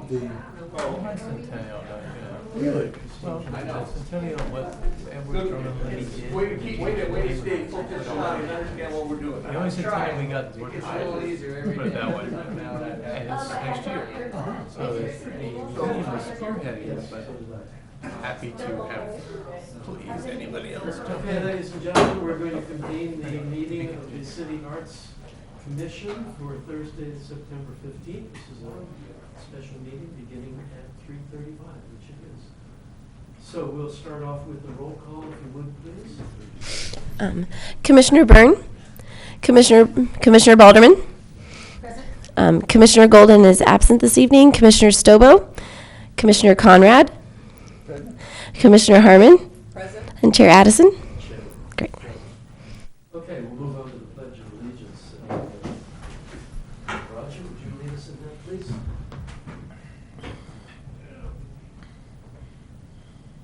the Bicentennial, really. well, bicentennial, what Edward Drummond did. Wait, stay focused on and understand what we're doing. The only centennial we got is It gets a little easier every put it day. that way. And it's next year. So the museum is spearheading it, but happy to have please anybody else. Okay, ladies and gentlemen, we're going to convene the meeting of the City Arts Commission for Thursday, September 15th. This is a special meeting beginning at 3:35, which it is. So we'll start off with the roll call, if you would, please. Commissioner Byrne, Commissioner Balderman, Commissioner Golden is absent this evening. Commissioner Stobo, Commissioner Conrad, Commissioner Harmon, and Chair Addison. Great. Okay, we'll move on to the Pledge of Allegiance. Roger, would you lead us in that, please?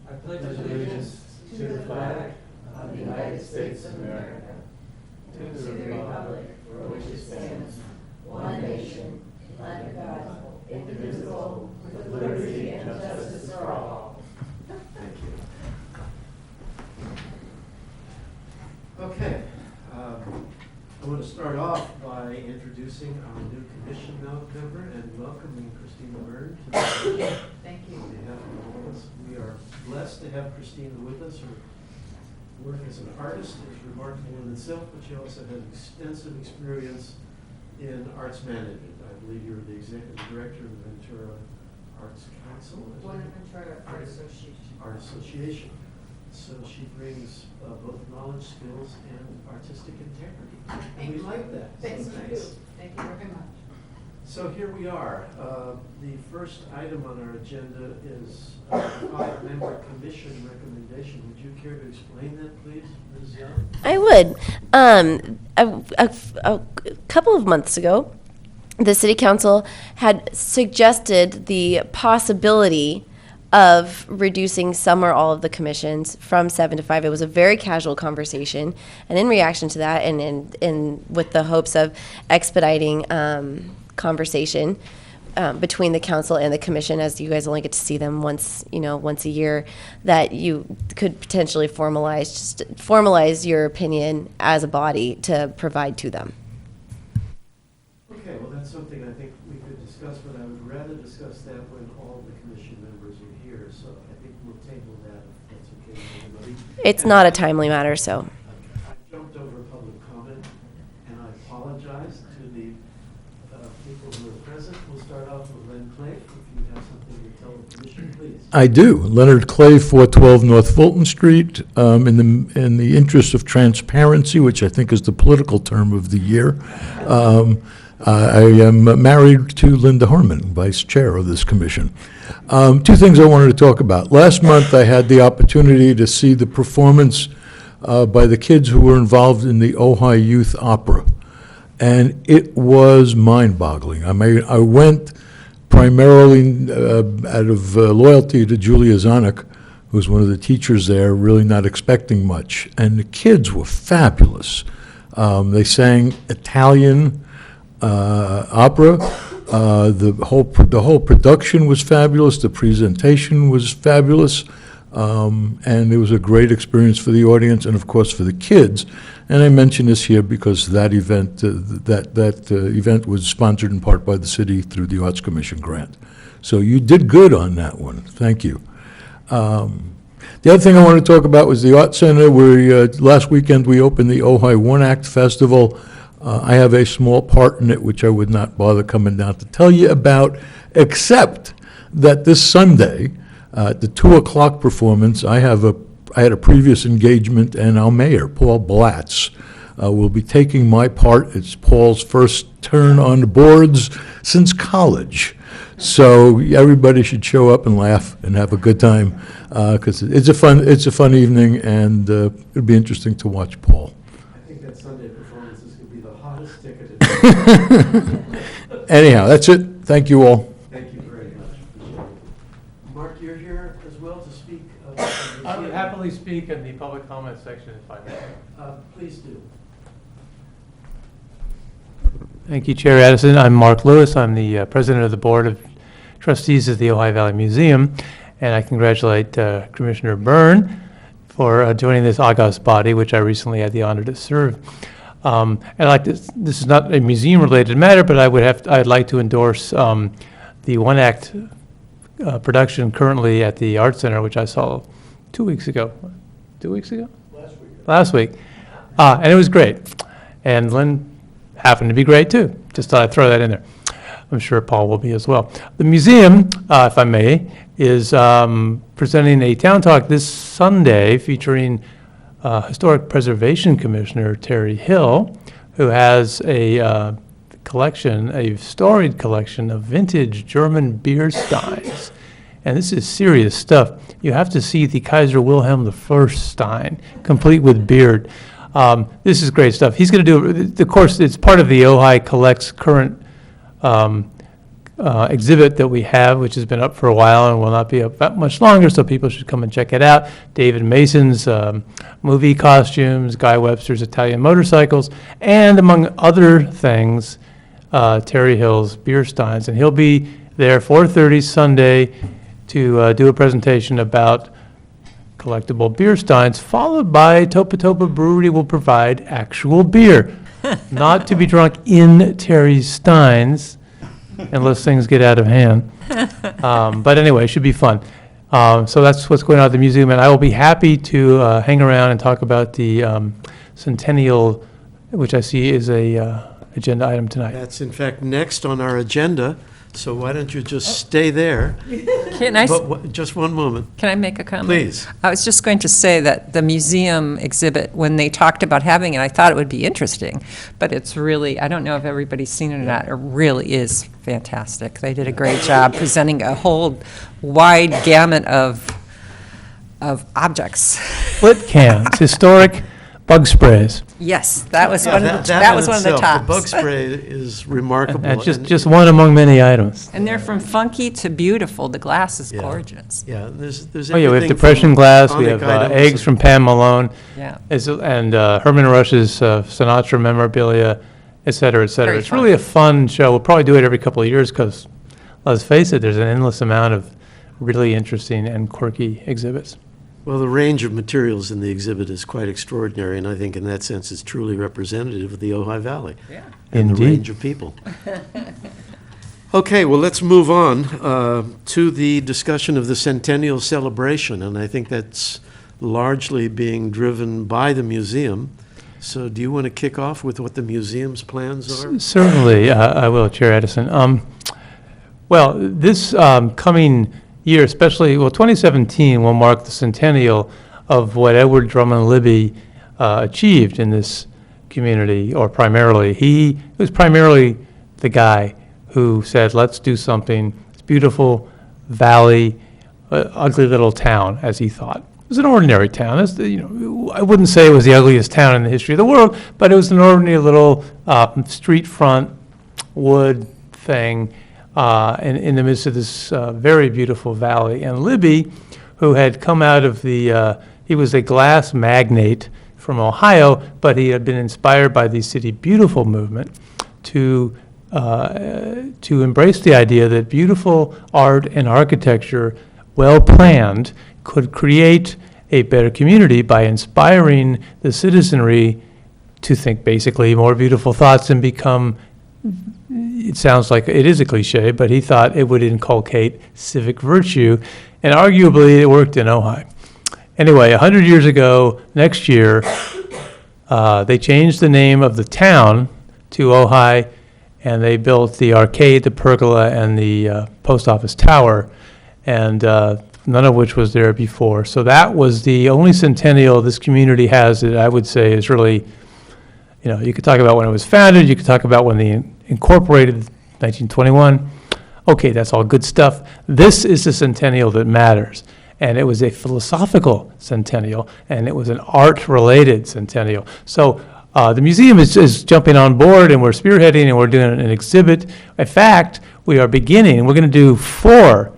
I pledge allegiance to the flag of the United States of America, to the republic for which it stands, one nation, under God, indivisible, with liberty and justice for all. Thank you. Okay, I want to start off by introducing our new commission member and welcoming Christina Byrne to the commission. Thank you. On behalf of all of us, we are blessed to have Christina with us. Her work as an artist is remarkable in itself, but she also has extensive experience in arts management. I believe you're the executive director of the Ventura Arts Council. is One that- of Ventura Art Association. Art Association. So she brings both knowledge, skills, and artistic integrity. And we like that. So Thank you. thanks. Thank you very much. So here we are. The first item on our agenda is a 5-member commission recommendation. Would you care to explain that, please, Ms. Young? I would. A couple of months ago, the City Council had suggested the possibility of reducing some or all of the commissions from 7 to 5. It was a very casual conversation, and in reaction to that, and with the hopes of expediting conversation between the council and the commission, as you guys only get to see them once a year, that you could potentially formalize your opinion as a body to provide to them. Okay, well, that's something I think we could discuss, but I would rather discuss that when all the commission members are here. So I think we'll table that if that's okay with everybody. It's And not a timely matter, so. I jumped over public comment, and I apologize to the people who are present. We'll start off with Len Clay. If you have something to tell the commission, please. I do. Leonard Clay, 412 North Fulton Street. In the interest of transparency, which I think is the political term of the year, I am married to Linda Harmon, vice chair of this commission. Two things I wanted to talk about. Last month, I had the opportunity to see the performance by the kids who were involved in the Ojai Youth Opera, and it was mind-boggling. I went primarily out of loyalty to Julia Zanuck, who was one of the teachers there, really not expecting much. And the kids were fabulous. They sang Italian opera. The whole production was fabulous. The presentation was fabulous. And it was a great experience for the audience and, of course, for the kids. And I mention this here because that event event was sponsored in part by the city through the Arts Commission grant. So you did good on that one. Thank you. The other thing I want to talk about was the Art Center, where last weekend we opened the Ojai One Act Festival. I have a small part in it, which I would not bother coming down to tell you about, except that this Sunday, the 2 o'clock performance, I had a previous engagement, and our mayor, Paul Blatz, will be taking my part. It's Paul's first turn on the boards since college. So everybody should show up and laugh and have a good time, because it's a fun evening, and it'll be interesting to watch Paul. I think that Sunday performance is going to be the hottest ticketed. Anyhow, that's it. Thank you all. Thank you very much. Appreciate it. Mark, you're here as well to speak. I would happily speak in the public comment section if I may. Please do. Thank you, Chair Addison. I'm Mark Lewis. I'm the president of the Board of trustees of the Ojai Valley Museum, and I congratulate Commissioner Byrne for joining this august body, which I recently had the honor to serve. And I'd like to, this is not a museum-related matter, but I'd like to endorse the one-act production currently at the Art Center, which I saw 2 weeks ago. 2 weeks ago? Last week. And it was great. And Lynn happened to be great, too. Just thought I'd throw that in there. I'm sure Paul will be as well. The museum, if I may, is presenting a town talk this Sunday featuring Historic Preservation Commissioner Terry Hill, who has a collection, a storied collection of vintage German beer steins. And this is serious stuff. You have to see the Kaiser Wilhelm I Stein, complete with beard. This is great stuff. He's going to do, of course, it's part of the Ojai Collects current exhibit that we have, which has been up for a while and will not be up that much longer, so people should come and check it out. David Mason's movie costumes, Guy Webster's Italian motorcycles, and among other things, Terry Hill's beer steins. And he'll be there 4:30 Sunday to do a presentation about collectible beer steins, followed by Topa Topa Brewery will provide actual beer, not to be drunk in Terry's steins, unless things get out of hand. But anyway, it should be fun. So that's what's going on at the museum, and I will be happy to hang around and talk about the centennial, which I see is a agenda item tonight. That's in fact next on our agenda, so why don't you just stay there? Can I, Just one moment. can I make a comment? Please. I was just going to say that the museum exhibit, when they talked about having it, I thought it would be interesting, but it's really, I don't know if everybody's seen it or not, it really is fantastic. They did a great job presenting a whole wide gamut of objects. Split cans, historic bug sprays. Yes, that was one of the, That that in was one of the itself, tops. The bug spray is remarkable. And and- just one among many items. And they're from funky to beautiful. The glass is Yeah. gorgeous. Yeah, there's Oh, yeah, we have everything depression from glass, we iconic have items eggs and- from Pam Malone, Yeah. and Herman Rush's Sinatra memorabilia, et cetera, et cetera. Very It's fun. really a fun show. We'll probably do it every couple of years because, let's face it, there's an endless amount of really interesting and quirky exhibits. Well, the range of materials in the exhibit is quite extraordinary, and I think in that sense it's truly representative of the Ojai Valley. Yeah. And the Indeed. range of people. Okay, well, let's move on to the discussion of the centennial celebration, and I think that's largely being driven by the museum. So do you want to kick off with what the museum's plans are? Certainly, I will, Chair Edison. Well, this coming year, especially, 2017 will mark the centennial of what Edward Drummond Libby achieved in this community, or primarily. He was primarily the guy who said, let's do something. It's beautiful valley, ugly little town, as he thought. It was an ordinary town. I wouldn't say it was the ugliest town in the history of the world, but it was an ordinary little street front wood thing in the midst of this very beautiful valley. And Libby, who had come out of he was a glass magnate from Ohio, but he had been inspired by the City Beautiful movement to embrace the idea that beautiful art and architecture, well planned, could create a better community by inspiring the citizenry to think basically more beautiful thoughts and become, it sounds like it is a cliche, but he thought it would inculcate civic virtue, and arguably it worked in Ojai. Anyway, 100 years ago, next year, they changed the name of the town to Ojai, and they built the arcade, the pergola, and the post office tower, and none of which was there before. So that was the only centennial this community has that I would say is really, you could talk about when it was founded, you could talk about when they incorporated 1921. Okay, that's all good stuff. This is the centennial that matters. And it was a philosophical centennial, and it was an art-related centennial. So the museum is jumping on board, and we're spearheading, and we're doing an exhibit. In fact, we are beginning, we're going to do 4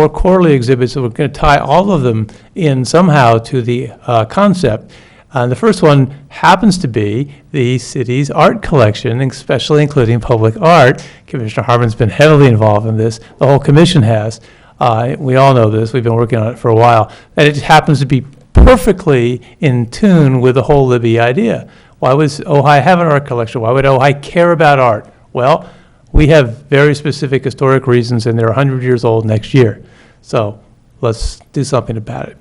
quarterly exhibits, and we're going to tie all of them in somehow to the concept. The first one happens to be the city's art collection, especially including public art. Commissioner Harmon's been heavily involved in this. The whole commission has. We all know this. We've been working on it for a while. And it happens to be perfectly in tune with the whole Libby idea. Why was Ojai have an art collection? Why would Ojai care about art? Well, we have very specific historic reasons, and they're 100 years old next year. So let's do something about it.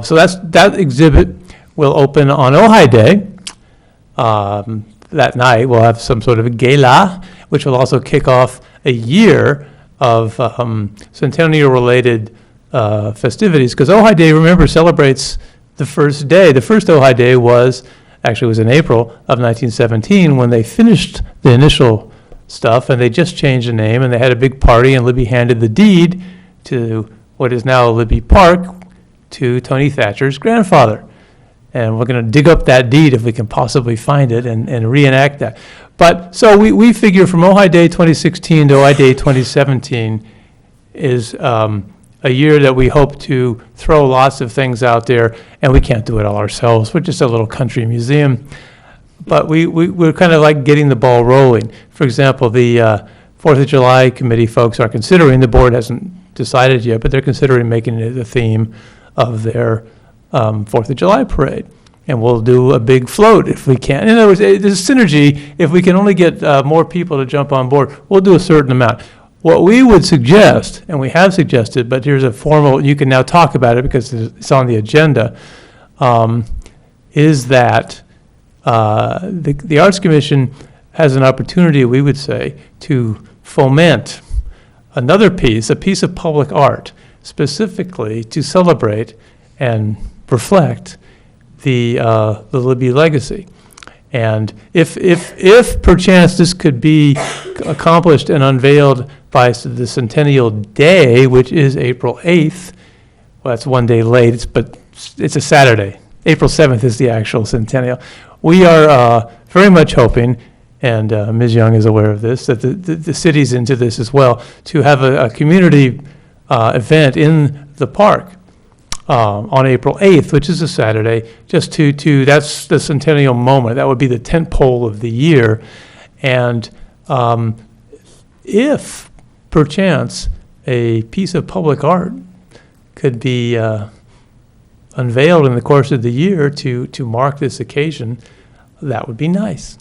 So that exhibit will open on Ojai Day. That night, we'll have some sort of a gala, which will also kick off a year of centennial-related festivities. Because Ojai Day, remember, celebrates the first day. The first Ojai Day was in April of 1917 when they finished the initial stuff, and they just changed the name, and they had a big party, and Libby handed the deed to what is now Libby Park to Tony Thatcher's grandfather. And we're going to dig up that deed if we can possibly find it and reenact that. But so we figure from Ojai Day 2016 to Ojai Day 2017 is a year that we hope to throw lots of things out there, and we can't do it all ourselves. We're just a little country museum. But we're kind of like getting the ball rolling. For example, the 4th of July committee folks are considering, the board hasn't decided yet, but they're considering making it the theme of their 4th of July parade. And we'll do a big float if we can. In other words, there's synergy. If we can only get more people to jump on board, we'll do a certain amount. What we would suggest, and we have suggested, but here's a formal, you can now talk about it because it's on the agenda, is that the Arts Commission has an opportunity, we would say, to foment another piece, a piece of public art, specifically to celebrate and reflect the Libby legacy. And if perchance this could be accomplished and unveiled by the Centennial Day, which is April 8th, well, that's one day late, but it's a Saturday. April 7th is the actual centennial. We are very much hoping, and Ms. Young is aware of this, that the city's into this as well, to have a community event in the park on April 8th, which is a Saturday, just to that's the centennial moment. That would be the tent pole of the year. And if perchance a piece of public art could be unveiled in the course of the year to mark this occasion, that would be nice.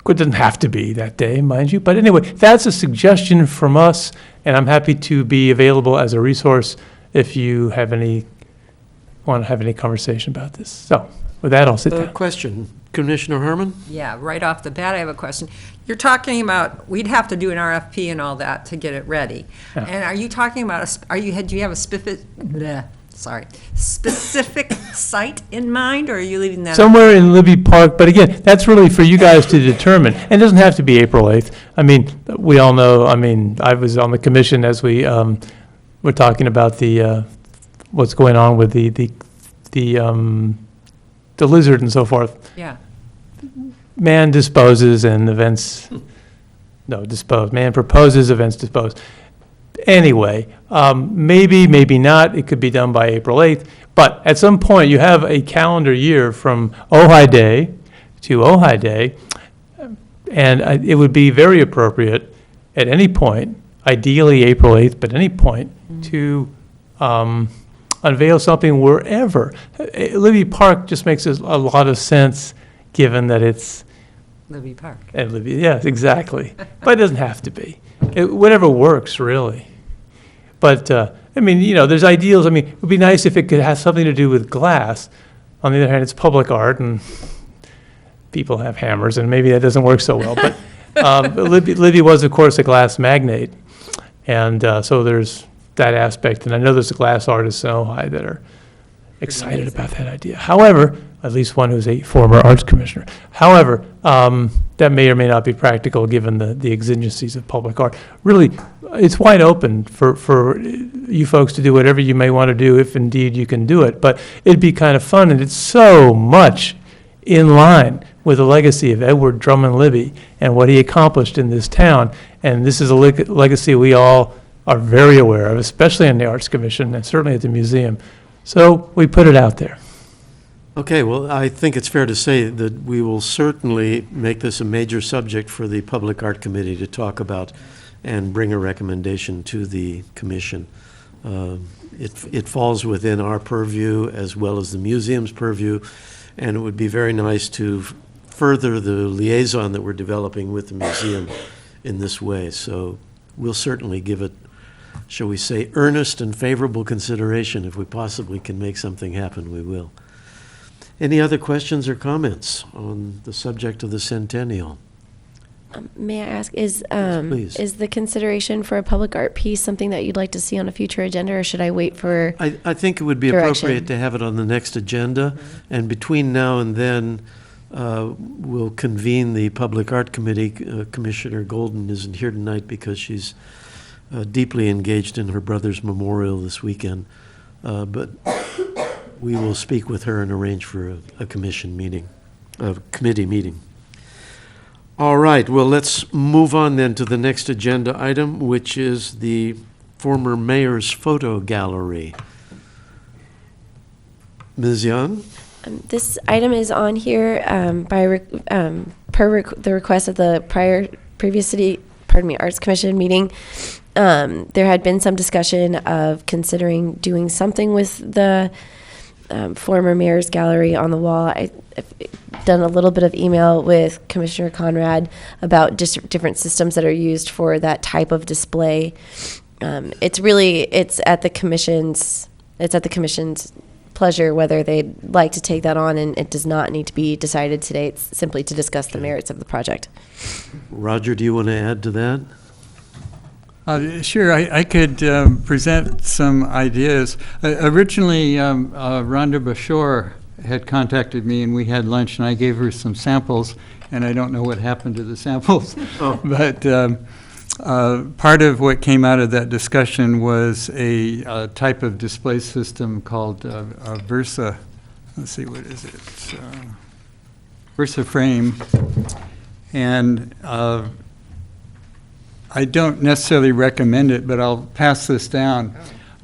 It doesn't have to be that day, mind you. But anyway, that's a suggestion from us, and I'm happy to be available as a resource if you want to have any conversation about this. So with that, I'll sit down. Question, Commissioner Herman? Yeah, right off the bat, I have a question. You're talking about, we'd have to do an RFP and all that to get it ready. Yeah. And are you talking about, do you have a specific site in mind, or are you leaving that? Somewhere in Libby Park, but again, that's really for you guys to determine. And it doesn't have to be April 8th. I mean, we all know, I was on the commission as we were talking about the what's going on with the lizard and so forth. Yeah. Man disposes and events, man proposes, events dispose. Anyway, maybe not, it could be done by April 8th, but at some point you have a calendar year from Ojai Day to Ojai Day, and it would be very appropriate at any point, ideally April 8th, but any point, to unveil something wherever. Libby Park just makes a lot of sense, given that it's Libby Park. at Libby. Yes, exactly. But it doesn't have to be. Whatever works, really. But there's ideals. It would be nice if it could have something to do with glass. On the other hand, it's public art, and people have hammers, and maybe that doesn't work so well. But Libby was, of course, a glass magnate, and so there's that aspect. And I know there's glass artists in Ojai that are excited about that idea. However, at least one who's a former arts commissioner. However, that may or may not be practical given the exigencies of public art. Really, it's wide open for you folks to do whatever you may want to do, if indeed you can do it. But it'd be kind of fun, and it's so much in line with the legacy of Edward Drummond Libby and what he accomplished in this town. And this is a legacy we all are very aware of, especially in the Arts Commission and certainly at the museum. So we put it out there. Okay, well, I think it's fair to say that we will certainly make this a major subject for the Public Art Committee to talk about and bring a recommendation to the commission. It falls within our purview as well as the museum's purview, and it would be very nice to further the liaison that we're developing with the museum in this way. So we'll certainly give it, shall we say, earnest and favorable consideration. If we possibly can make something happen, we will. Any other questions or comments on the subject of the centennial? May I ask, is Please. is the consideration for a public art piece something that you'd like to see on a future agenda, or should I wait for? I think it would be Direction. appropriate to have it on the next agenda, and between now and then, we'll convene the Public Art Committee. Commissioner Golden isn't here tonight because she's deeply engaged in her brother's memorial this weekend, but we will speak with her and arrange for a commission meeting, a committee meeting. All right, well, let's move on then to the next agenda item, which is the former mayor's photo gallery. Ms. Young? This item is on here the request of the previous Arts Commission meeting. There had been some discussion of considering doing something with the former mayor's gallery on the wall. I've done a little bit of email with Commissioner Conrad about just different systems that are used for that type of display. It's at the commission's pleasure whether they'd like to take that on, and it does not need to be decided today. It's simply to discuss the merits of the project. Roger, do you want to add to that? Sure, I could present some ideas. Originally, Rhonda Bashore had contacted me, and we had lunch, and I gave her some samples, and I don't know what happened to the samples. But part of what came out of that discussion was a type of display system called Versa. Let's see, what is it? Versa Frame. And I don't necessarily recommend it, but I'll pass this down.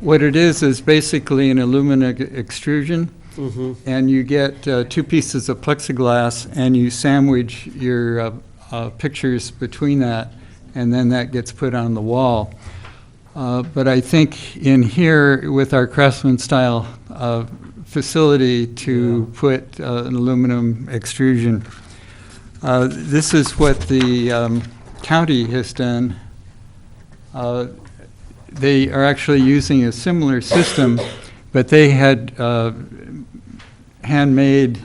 What it is basically an aluminum extrusion, and you get 2 pieces of plexiglass, and you sandwich your pictures between that, and then that gets put on the wall. But I think in here, with our craftsman style facility to put an aluminum extrusion, this is what the county has done. They are actually using a similar system, but they had handmade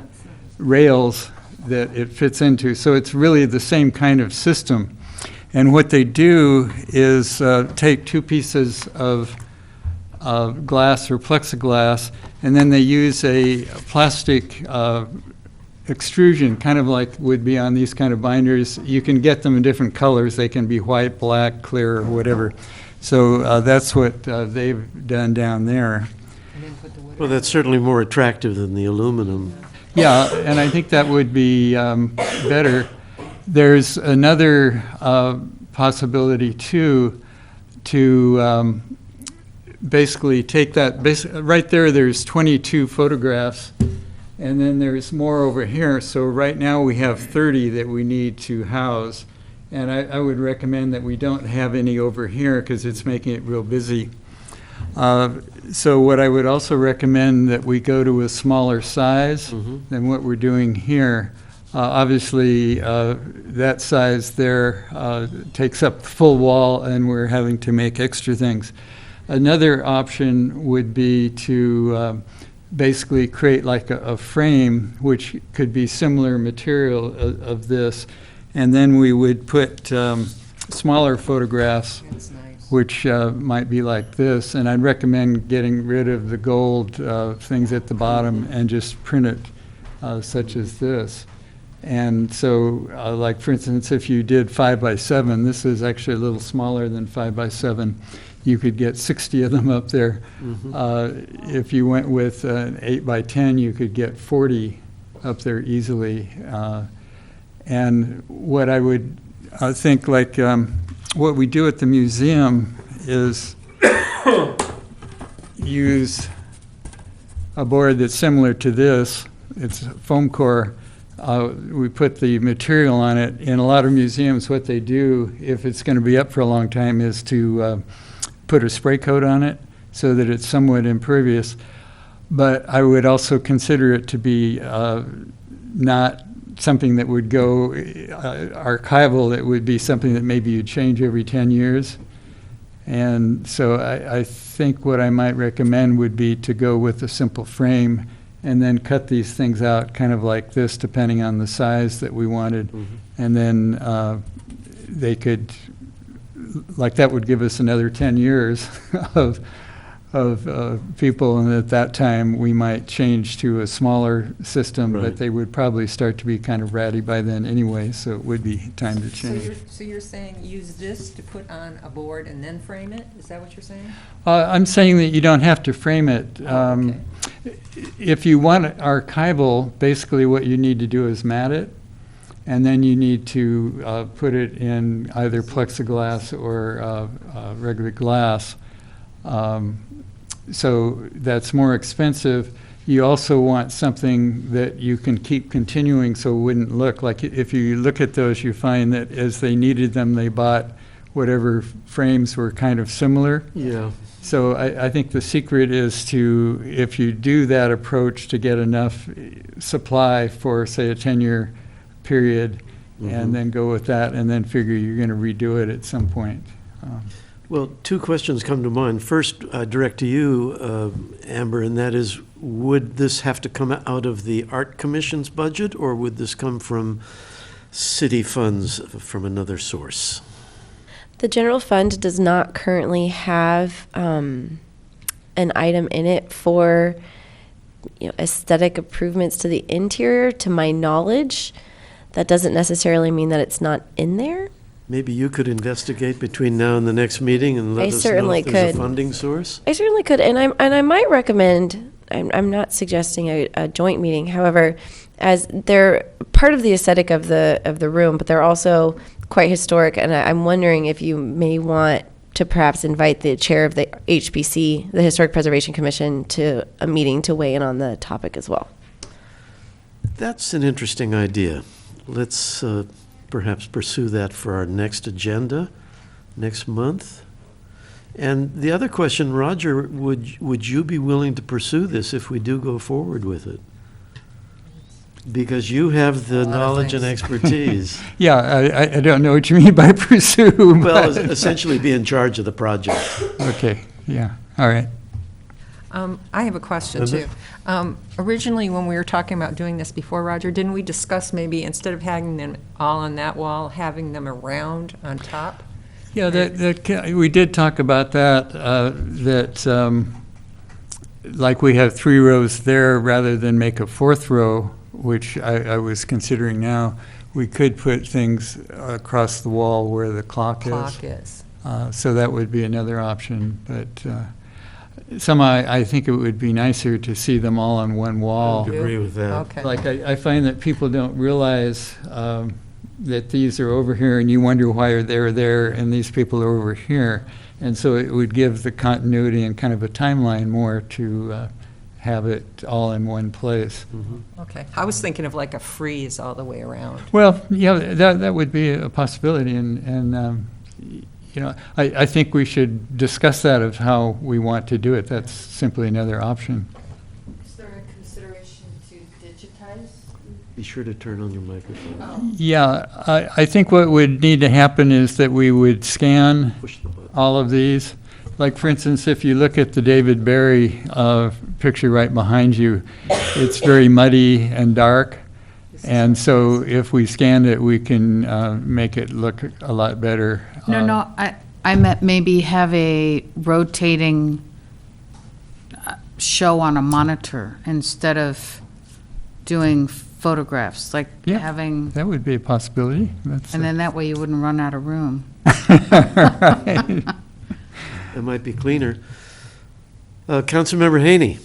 rails that it fits into. So it's really the same kind of system. And what they do is take 2 pieces of glass or plexiglass, and then they use a plastic extrusion, kind of like would be on these kind of binders. You can get them in different colors. They can be white, black, clear, or whatever. So that's what they've done down there. Well, that's certainly more attractive than the aluminum. Yeah, and I think that would be better. There's another possibility, too, to basically take that. Right there's 22 photographs. And then there's more over here. So right now we have 30 that we need to house. And I would recommend that we don't have any over here because it's making it real busy. So what I would also recommend that we go to a smaller size than what we're doing here. Obviously, that size there takes up the full wall, and we're having to make extra things. Another option would be to basically create like a frame, which could be similar material of this, and then we would put smaller photographs, which might be like this, and I'd recommend getting rid of the gold things at the bottom and just print it such as this. And so, like for instance, if you did 5 by 7, this is actually a little smaller than 5 by 7. You could get 60 of them up there. If you went with an 8 by 10, you could get 40 up there easily. And what I would think, like what we do at the museum is use a board that's similar to this, it's foam core. We put the material on it. In a lot of museums, what they do, if it's going to be up for a long time, is to put a spray coat on it so that it's somewhat impervious. But I would also consider it to be not something that would go archival. It would be something that maybe you change every 10 years. And so I think what I might recommend would be to go with a simple frame and then cut these things out kind of like this, depending on the size that we wanted. And then they could, like that would give us another 10 years of people, and at that time we might change to a smaller system, Right. but they would probably start to be kind of ratty by then anyway, so it would be time to change. So you're saying use this to put on a board and then frame it? Is that what you're saying? I'm saying that you don't have to frame it. Okay. If you want it archival, basically what you need to do is mat it, and then you need to put it in either plexiglass or regular glass. So that's more expensive. You also want something that you can keep continuing so it wouldn't look like, if you look at those, you find that as they needed them, they bought whatever frames were kind of similar. Yeah. So I think the secret is to, if you do that approach, to get enough supply for, say, a 10-year period, and then go with that, and then figure you're going to redo it at some point. Well, two questions come to mind. First, direct to you, Amber, and that is, would this have to come out of the Art Commission's budget, or would this come from city funds from another source? The general fund does not currently have an item in it for aesthetic improvements to the interior, to my knowledge. That doesn't necessarily mean that it's not in there. Maybe you could investigate between now and the next meeting and let I us know certainly if there's a could. funding source? I certainly could, and I might recommend. I'm not suggesting a joint meeting. However, as they're part of the aesthetic of the room, but they're also quite historic, and I'm wondering if you may want to perhaps invite the chair of the HPC, the Historic Preservation Commission, to a meeting to weigh in on the topic as well. That's an interesting idea. Let's perhaps pursue that for our next agenda next month. And the other question, Roger, would you be willing to pursue this if we do go forward with it? Because you have the lot of knowledge and things. expertise. Yeah, I don't know what you mean by pursue. Well, but- essentially be in charge of the project. Okay, yeah, all right. I have a question, too. Originally, when we were talking about doing this before, Roger, didn't we discuss maybe instead of having them all on that wall, having them around on top? Yeah, we did talk about that, like we have 3 rows there, rather than make a 4th row, which I was considering now, we could put things across the wall where the clock is. So that would be another option, but I think it would be nicer to see them all on one I wall. would agree with that. Okay. Like, I find that people don't realize that these are over here, and you wonder why they're there, and these people are over here. And so it would give the continuity and kind of a timeline more to have it all in one place. Okay. I was thinking of like a frieze all the way around. Well, yeah, that would be a possibility, and I think we should discuss that of how we want to do it. That's simply another option. Is there a consideration to digitize? Be sure to turn on your microphone. Yeah, I think what would need to happen is that we would scan Push the button. all of these. Like, for instance, if you look at the David Barry picture right behind you, it's very muddy and dark. And so if we scanned it, we can make it look a lot better. No, I meant maybe have a rotating show on a monitor instead of doing photographs, like Yeah. having, That would be a possibility. That's and then that way you wouldn't run out of room. Right. It might be cleaner. Councilmember Haney,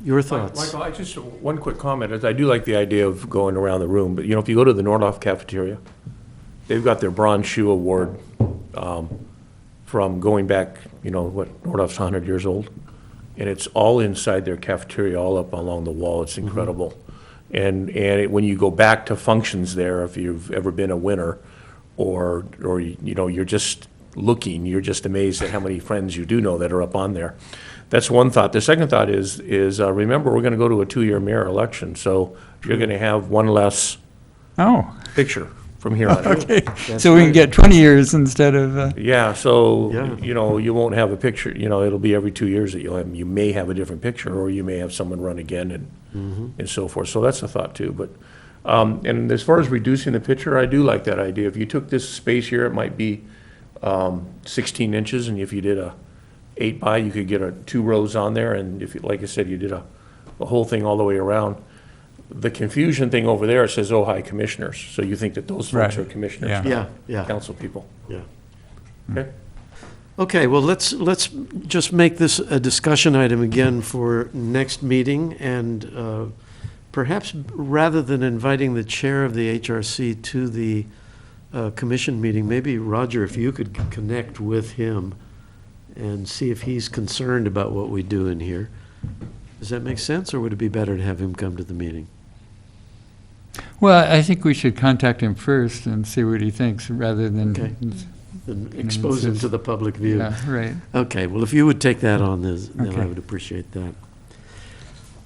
your thoughts? Michael, one quick comment, is I do like the idea of going around the room, but if you go to the Nordhoff cafeteria, they've got their Bronze Shoe Award from going back, Nordhoff's 100 years old, and it's all inside their cafeteria, all up along the wall. It's incredible. when you go back to functions there, if you've ever been a winner, or you know, you're just looking, you're just amazed at how many friends you do know that are up on there. That's one thought. The second thought is remember, we're going to go to a 2-year mayor election, so you're going to have one less Oh, picture from here on out. okay. So we can get 20 years instead of, Yeah, so, Yeah. you know, you won't have a picture, you know, it'll be every 2 years that you may have a different picture, or you may have someone run again and so forth. So that's a thought too, but, and as far as reducing the picture, I do like that idea. If you took this space here, it might be 16 inches, and if you did a 8 by, you could get 2 rows on there, and if, like I said, you did a whole thing all the way around. The confusion thing over there, it says Ojai Commissioners, so you think that those folks Right. are commissioners, Yeah. Yeah, yeah, council people. yeah. Okay? Okay, well, let's just make this a discussion item again for next meeting, and perhaps rather than inviting the chair of the HRC to the commission meeting, maybe, Roger, if you could connect with him and see if he's concerned about what we do in here. Does that make sense, or would it be better to have him come to the meeting? well, I think we should contact him first and see what he thinks, rather than. Okay. And expose him to the public view. Yeah, right. Okay, well, if you would take that on, then I Okay. would appreciate that.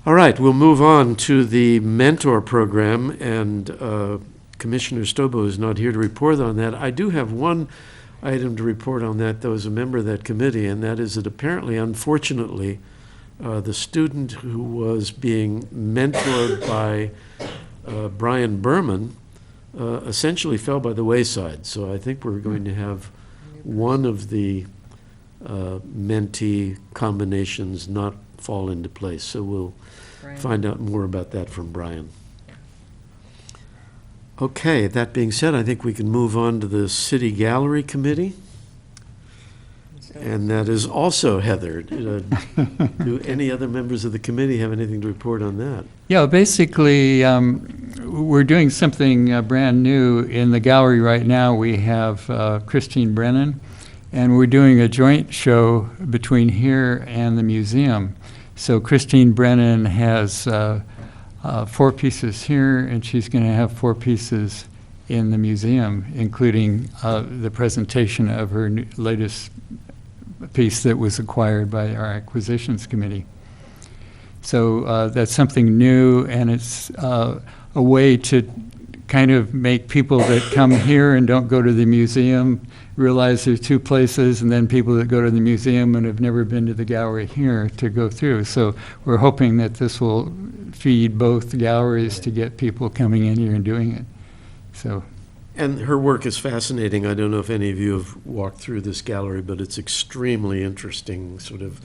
All right, we'll move on to the mentor program, and Commissioner Stobo is not here to report on that. I do have one item to report on that, though, as a member of that committee, and that is that apparently, unfortunately, the student who was being mentored by Brian Berman essentially fell by the wayside. So I think we're going to have one of the mentee combinations not fall into place. So we'll find out more about that from Brian. Okay, that being said, I think we can move on to the City Gallery Committee. And that is also Heather. Do any other members of the committee have anything to report on that? Yeah, basically, we're doing something brand new in the gallery right now. We have Christine Brennan, and we're doing a joint show between here and the museum. So Christine Brennan has 4 pieces here, and she's going to have 4 pieces in the museum, including the presentation of her latest piece that was acquired by our acquisitions committee. So that's something new, and it's a way to kind of make people that come here and don't go to the museum realize there's 2 places, and then people that go to the museum and have never been to the gallery here to go through. So we're hoping that this will feed both galleries to get people coming in here and doing it. So. And her work is fascinating. I don't know if any of you have walked through this gallery, but it's extremely interesting, sort of,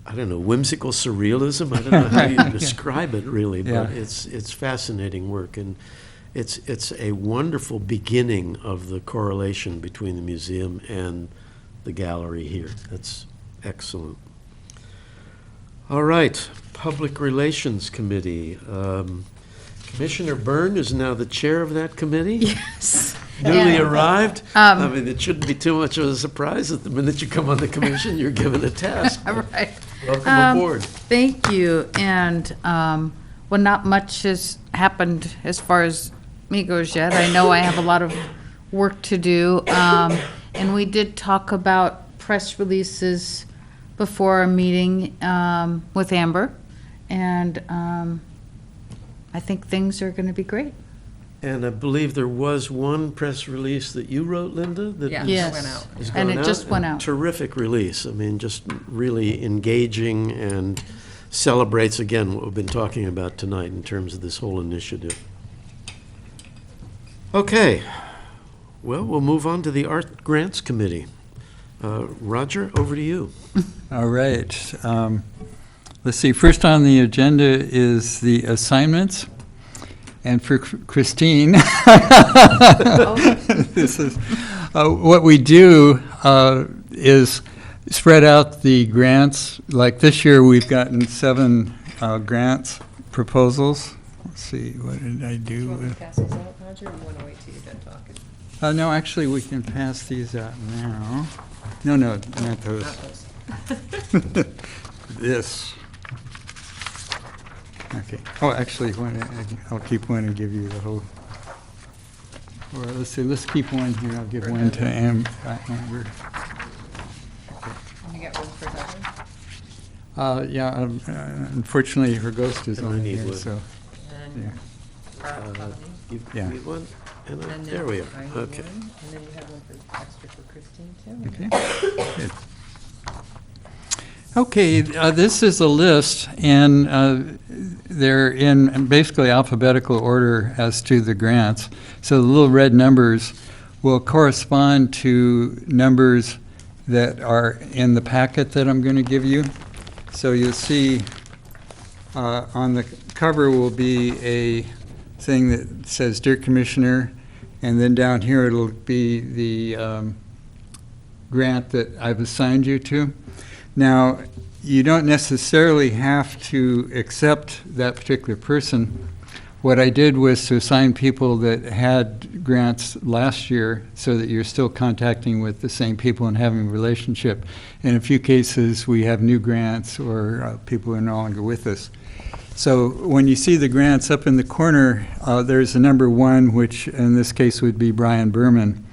I don't know, whimsical surrealism. I don't know how you describe it, really, but Yeah. it's fascinating work. And it's a wonderful beginning of the correlation between the museum and the gallery here. That's excellent. All right, Public Relations Committee. Commissioner Byrne is now the chair of that committee? Yes. Newly And, arrived? I mean, it shouldn't be too much of a surprise that the minute you come on the commission, you're given a task. Right. Welcome aboard. Thank you. And, well, not much has happened as far as me goes yet. I know I have a lot of work to do. And we did talk about press releases before our meeting with Amber. And I think things are going to be great. And I believe there was one press release that you wrote, Linda? that Yeah, is- Yes. went out. is And gone it just out? went out. Terrific release. I mean, just really engaging and celebrates, again, what we've been talking about tonight in terms of this whole initiative. Okay. Well, we'll move on to the Art Grants Committee. Roger, over to you. All right. Let's see, first on the agenda is the assignments. And for Christine, this is, what we do is spread out the grants. Like this year, we've gotten 7 grants proposals. Let's see, what did I do? Pass these out, Roger, or you want to wait till you're done talking? No, actually, we can pass these out now. No, not those. Not those. This. Okay. Oh, actually, I'll keep one and give you the whole. Or let's see, let's keep one here. I'll give one to Amber. You get one for Heather? Yeah, unfortunately, her ghost is And I on need here, one. so, yeah. Give Yeah. me one, and there we are, okay. And then you have one for extra for Christine, too. Okay. Good. Okay, this is a list, and they're in basically alphabetical order as to the grants. So the little red numbers will correspond to numbers that are in the packet that I'm going to give you. So you'll see on the cover will be a thing that says Dear Commissioner, and then down here it'll be the grant that I've assigned you to. Now, you don't necessarily have to accept that particular person. What I did was to assign people that had grants last year so that you're still contacting with the same people and having a relationship. In a few cases, we have new grants or people who are no longer with us. So when you see the grants up in the corner, there's a number 1, which in this case would be Brian Berman.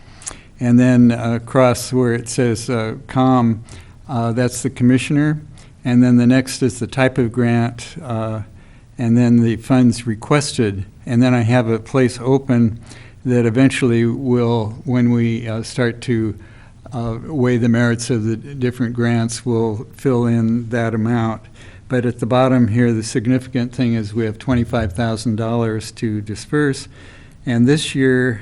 And then across where it says COM, that's the commissioner. And then the next is the type of grant, and then the funds requested. And then I have a place open that eventually will, when we start to weigh the merits of the different grants, will fill in that amount. But at the bottom here, the significant thing is we have $25,000 to disperse. And this year,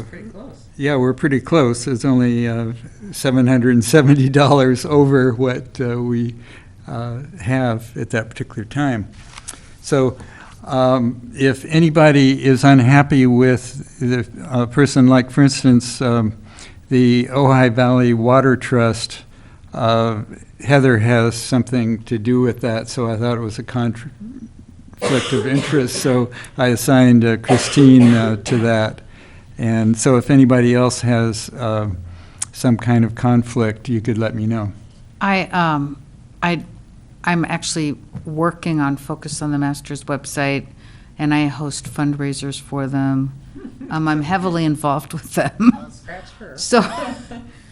Pretty close. yeah, we're pretty close. It's only $770 over what we have at that particular time. So if anybody is unhappy with a person like, for instance, the Ojai Valley Water Trust, Heather has something to do with that, so I thought it was a conflict of interest, so I assigned Christine to that. And so if anybody else has some kind of conflict, you could let me know. I'm actually working on Focus on the Masters website, and I host fundraisers for them. I'm heavily involved with them. Scratch her. So,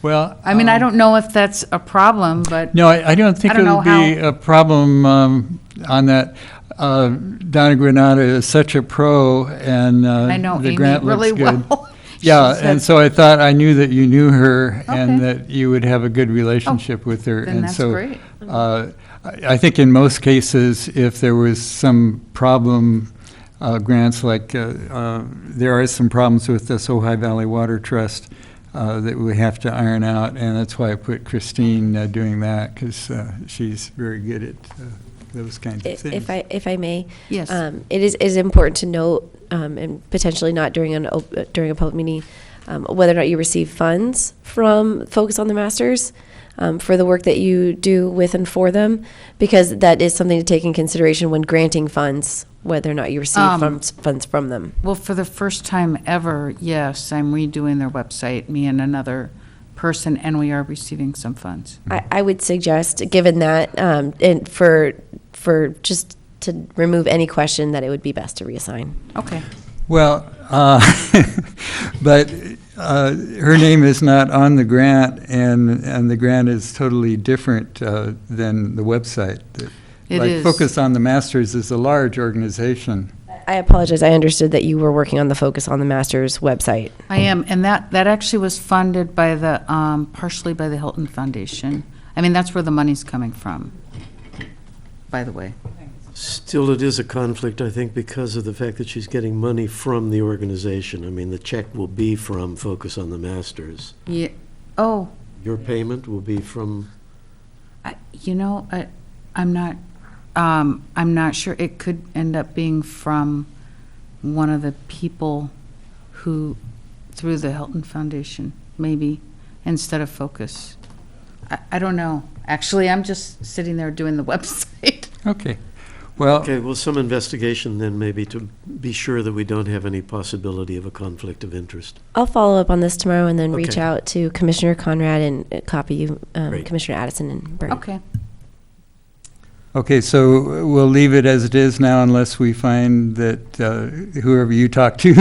Well, I mean, I don't know if that's a problem, but No, I don't think I don't it would know be a problem on that. Donna Granada is such a pro, and I know the Amy grant really looks good. well. Yeah, She and said- so I thought I knew that you knew her and Okay. that you would have a good relationship with her. then And that's so, great. I think in most cases, if there was some problem grants, like there are some problems with this Ojai Valley Water Trust that we have to iron out, and that's why I put Christine doing that, because she's very good at those kinds of things. If I may. Yes. It is important to note, and potentially not during during a public meeting, whether or not you receive funds from Focus on the Masters for the work that you do with and for them, because that is something to take in consideration when granting funds, whether or not you receive funds from them. Well, for the first time ever, yes, I'm redoing their website, me and another person, and we are receiving some funds. I would suggest, given that, and for just to remove any question, that it would be best to reassign. Okay. Well, but her name is not on the grant, and the grant is totally different than the website. It Like is. Focus on the Masters is a large organization. I apologize. I understood that you were working on the Focus on the Masters website. I am, and that actually was funded by the, partially by the Hilton Foundation. I mean, that's where the money's coming from, by the way. Still, it is a conflict, I think, because of the fact that she's getting money from the organization. I mean, the check will be from Focus on the Masters. Yeah, oh, Your payment will be from, I'm not sure. It could end up being from one of the people who, through the Hilton Foundation, maybe, instead of Focus. I don't know. Actually, I'm just sitting there doing the website. Okay. Well, okay, well, some investigation then maybe to be sure that we don't have any possibility of a conflict of interest. I'll follow up on this tomorrow and then reach Okay. out to Commissioner Conrad and copy you, Great. Commissioner Addison and Bernie. Okay. Okay, so we'll leave it as it is now unless we find that whoever you talk to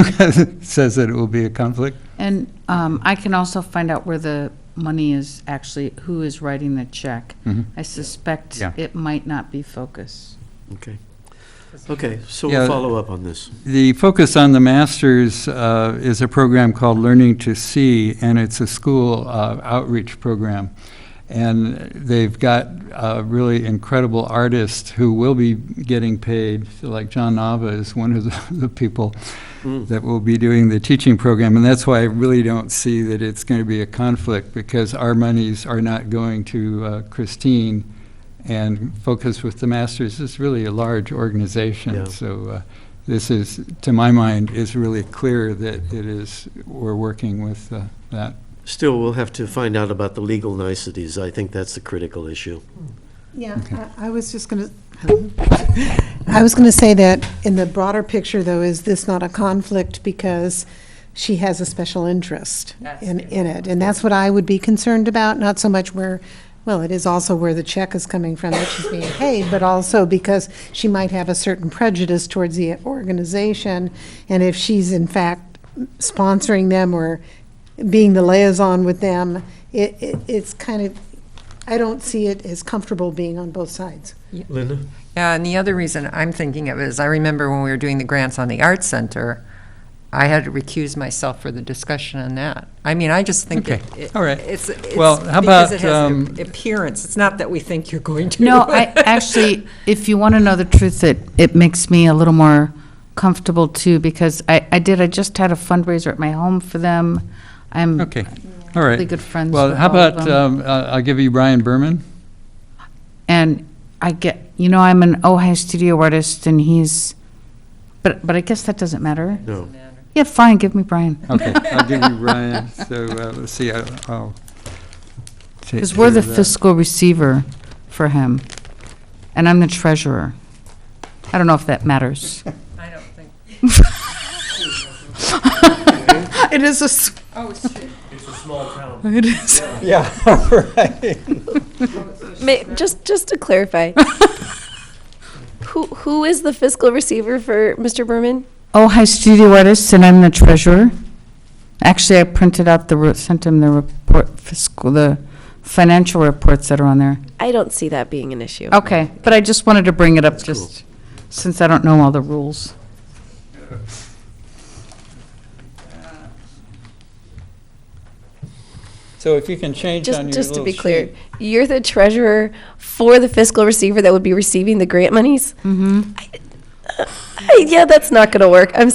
says that it will be a conflict? And I can also find out where the money is actually, who is writing the check. Mhm. I suspect Yeah. it might not be Focus. Okay. Okay, so Yeah. we'll follow up on this. The focus on the masters is a program called Learning to See, and it's a school outreach program. And they've got really incredible artists who will be getting paid. So like John Nava is one of the people that will be doing the teaching program. And that's why I really don't see that it's going to be a conflict, because our monies are not going to Christine. And Focus with the Masters is really a large organization. Yeah. So this is, to my mind, is really clear that it is, we're working with that. Still, we'll have to find out about the legal niceties. I think that's the critical issue. Yeah, I was just going to say that in the broader picture, though, is this not a conflict because she has a special interest in it? And that's what I would be concerned about, not so much where, well, it is also where the check is coming from that she's being paid, but also because she might have a certain prejudice towards the organization. And if she's in fact sponsoring them or being the liaison with them, it's kind of, I don't see it as comfortable being on both sides. Linda? Yeah, and the other reason I'm thinking of it is I remember when we were doing the grants on the Arts Center, I had to recuse myself for the discussion on that. I mean, I just think Okay, all right. it's Well, how because about, it has an appearance. It's not that we think you're going to. No, I actually, if you want to know the truth, it makes me a little more comfortable too, because I just had a fundraiser at my home for them. I'm Okay, all right. really good friends Well, with how all of about, them. I'll give you Brian Berman. And I get, I'm an Ojai studio artist, and he's, but I guess that doesn't matter. No. Yeah, fine, give me Brian. Okay, I'll give you Brian. So let's see, I'll take Because we're care the of that. fiscal receiver for him, and I'm the treasurer. I don't know if that matters. I don't think. It is Oh, it's true. It's a small town. it is. Yeah, right. Just to clarify, who is the fiscal receiver for Mr. Berman? Ojai studio artist, and I'm the treasurer. Actually, I printed out sent him the report, the financial reports that are on there. I don't see that being an issue. Okay, but I just wanted to bring it up cool. since I don't know all the rules. So if you can change on your Just to little be clear, sheet. you're the treasurer for the fiscal receiver that would be receiving the grant monies? Mm-hmm. Yeah, that's not going to work. I'm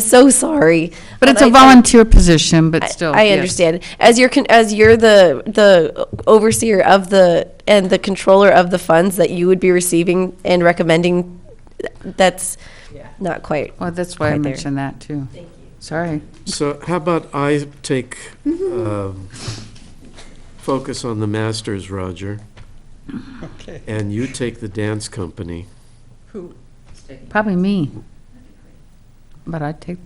so sorry. But it's a And I- volunteer position, but still. I yes. understand. As you're the overseer of and the controller of the funds that you would be receiving and recommending, that's not quite. Well, that's why I Right there. mentioned that, too. Thank you. Sorry. So how about I take focus on the masters, Roger, Okay. and you take the dance company. Probably me. But I'd take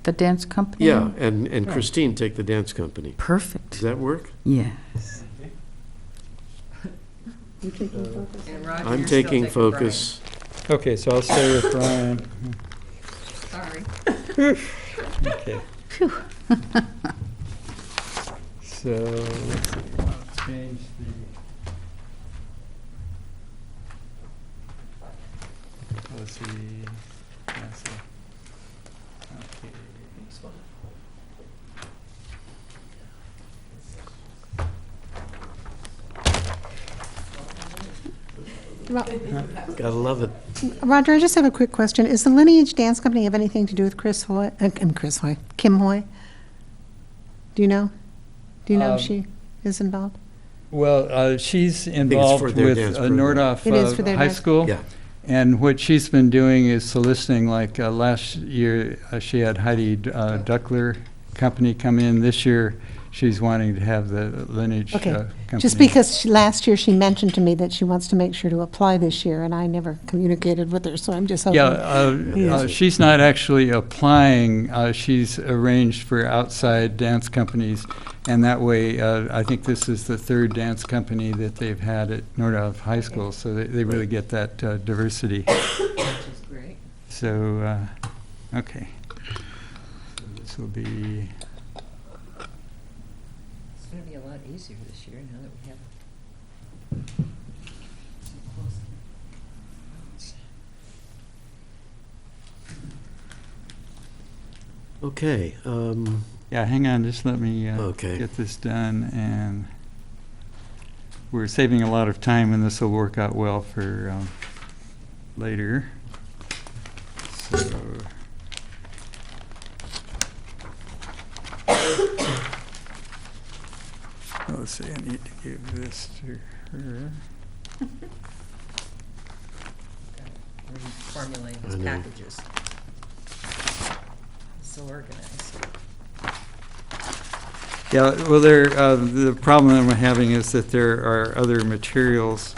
the dance company. Yeah, and Christine take the dance company. Does Perfect. that work? Yes. I'm taking focus. Okay, so I'll stay with Brian. Sorry. Okay. So let's change the policy. That's it. Okay. Gotta love it. Roger, I just have a quick question. Is the Lineage Dance Company have anything to do with Kim Hoy? Do you know? Do you know if she is involved? Well, she's it's involved for their with dance program. Nordhoff It is for their High dance- School. Yeah. And what she's been doing is soliciting, like last year, she had Heidi Duckler Company come in. This year, she's wanting to have the lineage Okay, company. just because last year she mentioned to me that she wants to make sure to apply this year, and I never communicated with her, so I'm just hoping. Yeah, she's not actually applying. She's arranged for outside dance companies, and that way, I think this is the third dance company that they've had at Nordhoff High School, so they really get that diversity. Which is great. So, okay. So this will be, It's going to be a lot easier this year now that we have. Okay, yeah, hang on, just let me Okay. get this done, and we're saving a lot of time, and this will work out well for later. So, let's see, I need to give this to her. Reformulate I these know. packages. So organized. Yeah, well, the problem that we're having is that there are other materials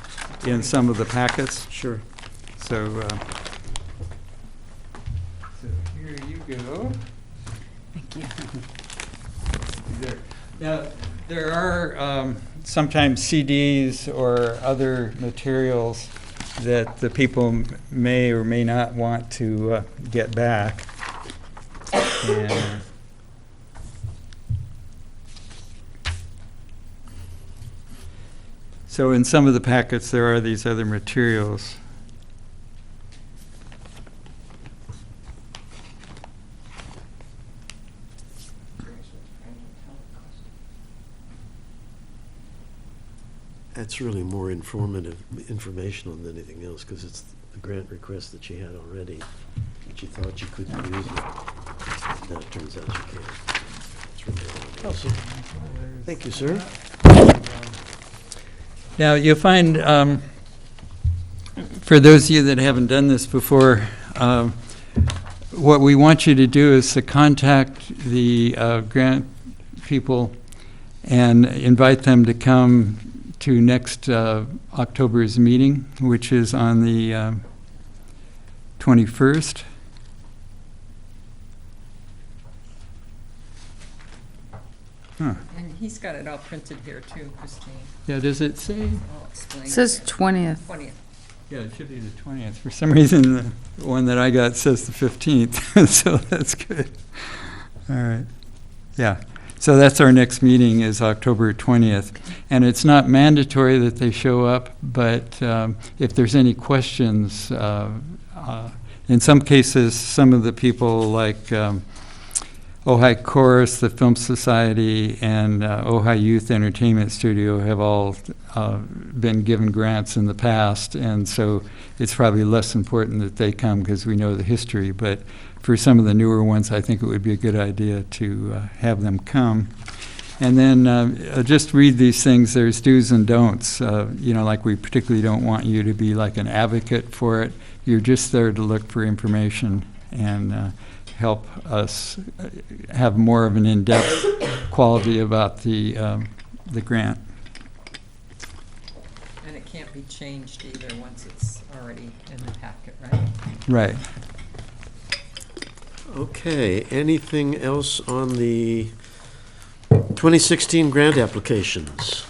in some of the packets. sure. So, so here you go. Thank you. There. Now, there are sometimes CDs or other materials that the people may or may not want to get back. And so in some of the packets, there are these other materials. That's really more informational than anything else, because it's the grant request that she had already, that you thought you couldn't use it. Now it turns out you can. It's really all it is. Thank you, sir. Now, you'll find, for those of you that haven't done this before, what we want you to do is to contact the grant people and invite them to come to next October's meeting, which is on the 21st. Huh. And he's got it all printed here too, Christine. Yeah, does it say? I'll explain. It says 20th. 20th. Yeah, it should be the 20th. For some reason, the one that I got says the 15th, so that's good. All right. Yeah. So that's our next meeting is October 20th. And it's not mandatory that they show up, but if there's any questions, in some cases, some of the people like Ojai Chorus, the Film Society, and Ojai Youth Entertainment Studio have all been given grants in the past, and so it's probably less important that they come because we know the history. But for some of the newer ones, I think it would be a good idea to have them come. And then just read these things. There's do's and don'ts. Like we particularly don't want you to be like an advocate for it. You're just there to look for information and help us have more of an in-depth quality about the grant. And it can't be changed either once it's already in the packet, right? Right. Okay, anything else on the 2016 grant applications?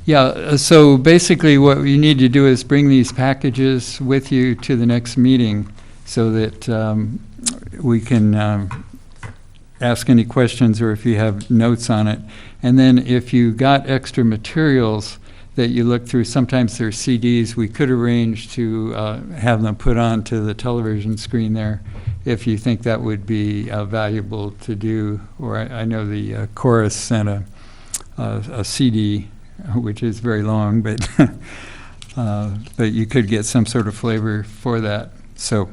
Yeah, so basically what you need to do is bring these packages with you to the next meeting so that we can ask any questions or if you have notes on it. And then if you got extra materials that you look through, sometimes they're CDs, we could arrange to have them put onto the television screen there if you think that would be valuable to do. Or I know the chorus sent a CD, which is very long, but you could get some sort of flavor for that. So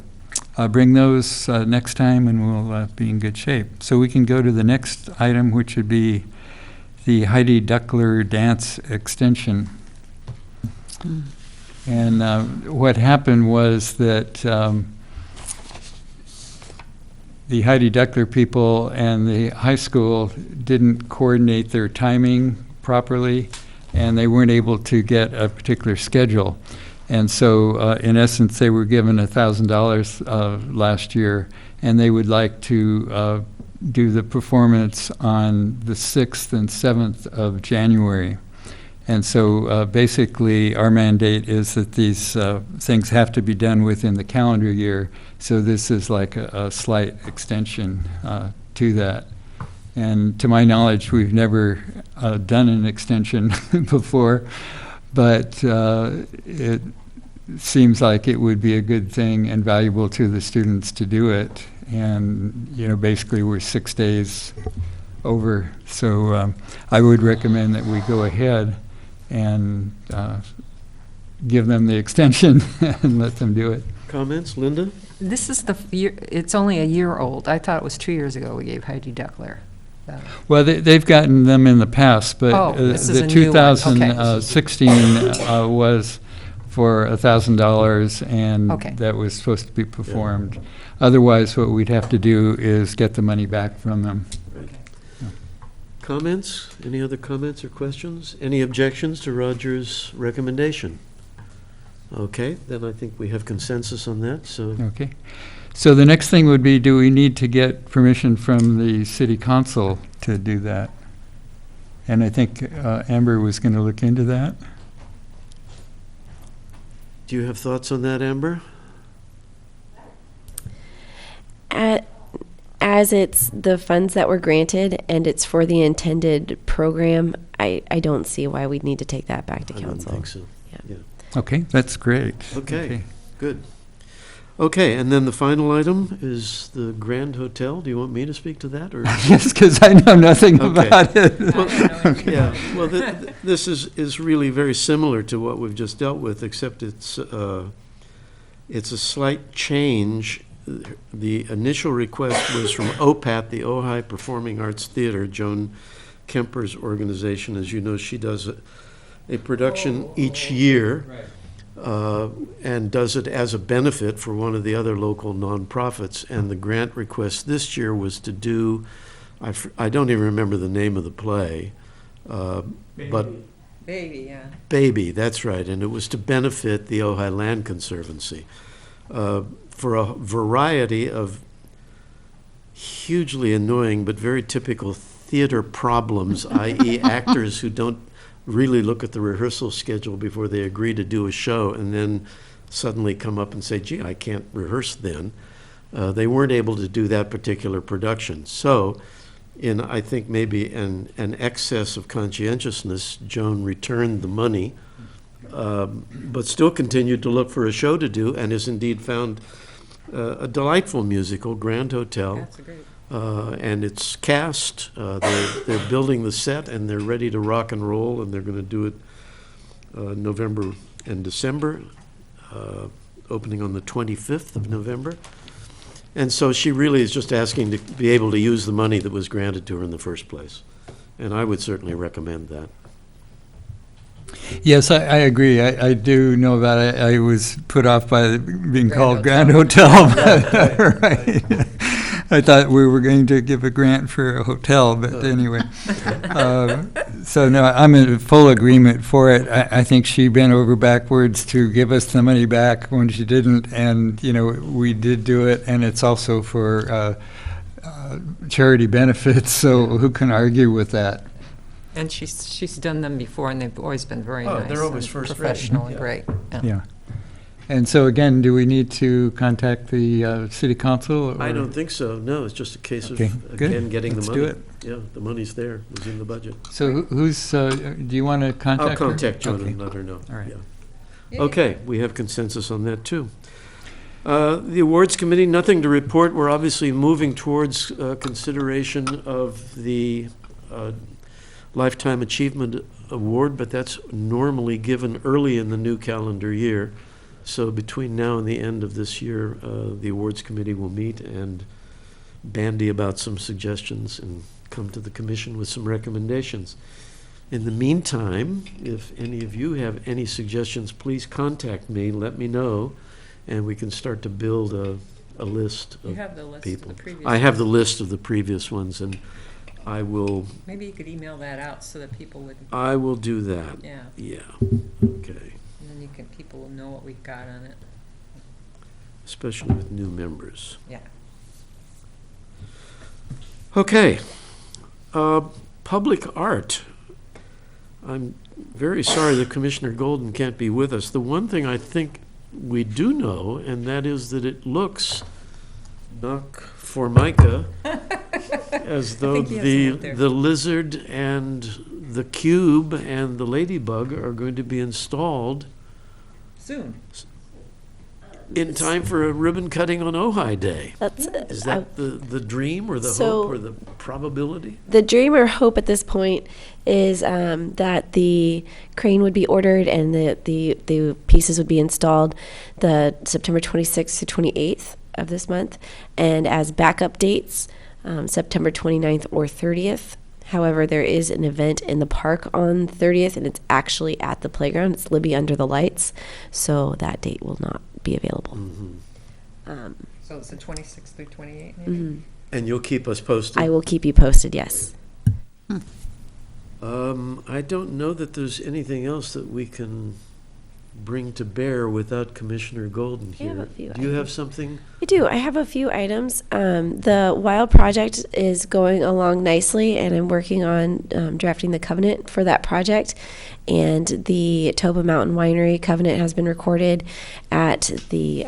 bring those next time and we'll be in good shape. So we can go to the next item, which would be the Heidi Duckler Dance Extension. And what happened was that the Heidi Deckler people and the high school didn't coordinate their timing properly, and they weren't able to get a particular schedule. And so, in essence, they were given $1,000 last year, and they would like to do the performance on the 6th and 7th of January. And so, basically, our mandate is that these things have to be done within the calendar year. So this is like a slight extension to that. And to my knowledge, we've never done an extension before, but it seems like it would be a good thing and valuable to the students to do it. And, you know, basically we're 6 days over. So I would recommend that we go ahead and give them the extension and let them do it. Comments, Linda? This is the year, it's only a year old. I thought it was 2 years ago we gave Heidi Deckler. Well, they've gotten them in the past, but this is the a new one. Okay. 2016 was for $1,000, and Okay. that was supposed to be performed. Otherwise, what we'd have to do is get the money back from them. Comments? Any other comments or questions? Any objections to Roger's recommendation? Okay, then I think we have consensus on that, so. Okay. So the next thing would be, do we need to get permission from the city council to do that? And I think Amber was going to look into that. Do you have thoughts on that, Amber? As it's the funds that were granted and it's for the intended program, I don't see why we'd need to take that back to I don't council. think so. Yeah. Okay, that's great. Okay, good. Okay, and then the final item is the Grand Hotel. Do you want me to speak to that, or? Just because I know nothing Okay. about it. Yeah, well, this is really very similar to what we've just dealt with, except it's a slight change. The initial request was from OPAT, the Ojai Performing Arts Theater, Joan Kemper's organization. As you know, she does a production each year. And does it as a benefit for one of the other local nonprofits. And the grant request this year was to do, I don't even remember the name of the play, but Baby, that's right. And it was to benefit the Ojai Land Conservancy for a variety of hugely annoying but very typical theater problems, i.e. actors who don't really look at the rehearsal schedule before they agree to do a show and then suddenly come up and say, gee, I can't rehearse then. They weren't able to do that particular production. So in, I think, maybe an excess of conscientiousness, Joan returned the money, but still continued to look for a show to do, and has indeed found a delightful musical, Grand Hotel. That's great. And it's cast, they're building the set, and they're ready to rock and roll, and they're going to do it November and December, opening on the 25th of November. And so she really is just asking to be able to use the money that was granted to her in the first place. And I would certainly recommend that. Yes, I agree. I do know about it. I was put off by being called Grand Hotel. Right. I thought we were going to give a grant for a hotel, but anyway. So no, I'm in full agreement for it. I think she bent over backwards to give us the money back when she didn't, and you know, we did do it, and it's also for charity benefits. So who can argue with that? And she's done them before, and they've always been very nice. They're always and first-rate. professional and great. Yeah. And so again, do we need to contact the city council? Or? I don't think so. No, it's just a case of, Okay, good. again, getting the Let's money. do it. Yeah, the money's there. It was in the budget. So who's, do you want to contact her? I'll contact Joan Okay. and let her know. All right. Yeah. Okay, we have consensus on that, too. The awards committee, nothing to report. We're obviously moving towards consideration of the Lifetime Achievement Award, but that's normally given early in the new calendar year. So between now and the end of this year, the awards committee will meet and bandy about some suggestions and come to the commission with some recommendations. In the meantime, if any of you have any suggestions, please contact me, let me know, and we can start to build a list You of have the list of people. the previous I have ones. the list of the previous ones, and I will Maybe you could email that out so that people would, do that. yeah, Yeah, okay. and then people will know what we've got on it. Especially with new members. Yeah. Okay. Public art. I'm very sorry that Commissioner Golden can't be with us. The one thing I think we do know, and that is that it looks, knock formica, as though think he has the some up there. the lizard and the cube and the ladybug are going to be installed Soon. in time for a ribbon cutting on Ojai Day. That's, Is that the dream or the So- hope or the probability? the dream or hope at this point is that the crane would be ordered and the pieces would be installed the September 26th to 28th of this month, and as backup dates, September 29th or 30th. However, there is an event in the park on 30th, and it's actually at the playground. It's Libby Under the Lights, so that date will not be available. So it's the 26th through 28th, maybe? Mhm. And you'll keep us posted? I will keep you posted, yes. I don't know that there's anything else that we can bring to bear without Commissioner Golden I have here. a few Do you have items. something? I do. I have a few items. The Wild project is going along nicely, and I'm working on drafting the covenant for that project. And the Toba Mountain Winery covenant has been recorded at the,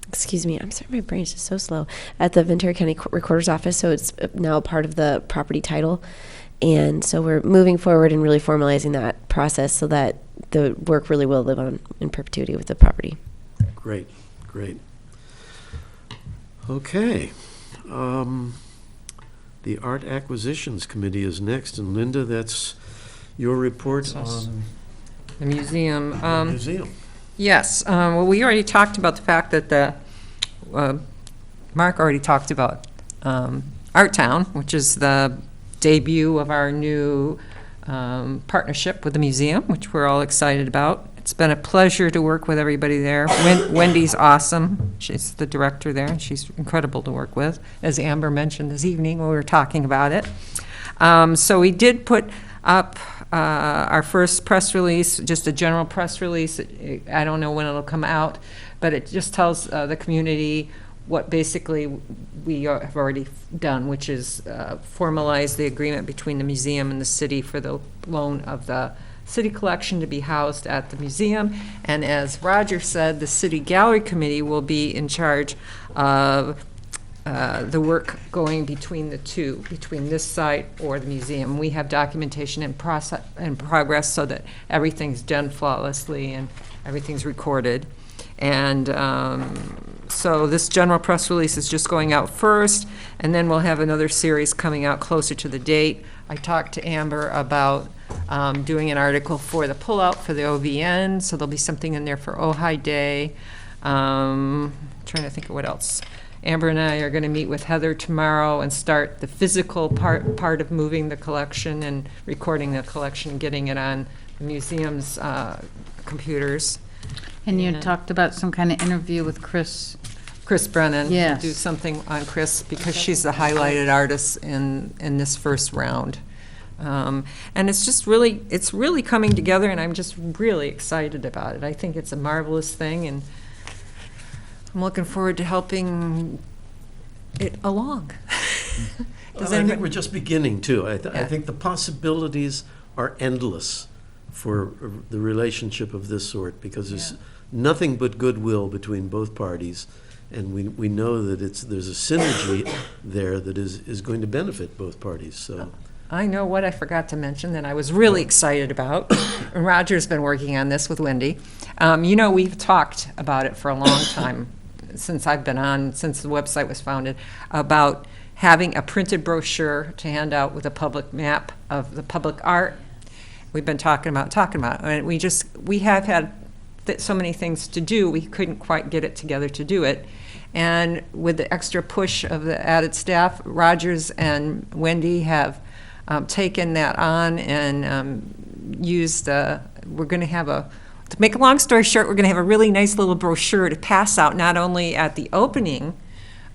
excuse me, I'm sorry, my brain is just so slow, at the Ventura County Recorder's Office, so it's now part of the property title. And so we're moving forward and really formalizing that process so that the work really will live on in perpetuity with the property. Great, great. Okay. The Art Acquisitions Committee is next, and Linda, that's your report on The museum. the museum. Yes, well, we already talked about the fact that Mark already talked about Art Town, which is the debut of our new partnership with the museum, which we're all excited about. It's been a pleasure to work with everybody there. Wendy's awesome. She's the director there, and she's incredible to work with, as Amber mentioned this evening when we were talking about it. So we did put up our first press release, just a general press release. I don't know when it'll come out, but it just tells the community what basically we have already done, which is formalize the agreement between the museum and the city for the loan of the city collection to be housed at the museum. And as Roger said, the city gallery committee will be in charge of the work going between the two, between this site or the museum. We have documentation in progress so that everything's done flawlessly and everything's recorded. And so this general press release is just going out first, and then we'll have another series coming out closer to the date. I talked to Amber about doing an article for the pullout for the OVN, so there'll be something in there for Ojai Day. Trying to think of what else. Amber and I are going to meet with Heather tomorrow and start the physical part of moving the collection and recording the collection and getting it on the museum's computers. And you talked about some kind of interview with Chris. Chris Brennan. Yes. Do something on Chris, because she's the highlighted artist in this first round. And it's really coming together, and I'm just really excited about it. I think it's a marvelous thing, and I'm looking forward to helping it along. Well, I think we're just beginning, too. I Yeah. think the possibilities are endless for the relationship of this sort, because there's nothing but goodwill between both parties, and we know that there's a synergy there that is going to benefit both parties, so. I know what I forgot to mention that I was really excited about, and Roger's been working on this with Wendy. We've talked about it for a long time, since I've been on, since the website was founded, about having a printed brochure to hand out with a public map of the public art. We've been talking about it, and we have had so many things to do, we couldn't quite get it together to do it. And with the extra push of the added staff, Rogers and Wendy have taken that on and we're going to have to make a long story short, we're going to have a really nice little brochure to pass out, not only at the opening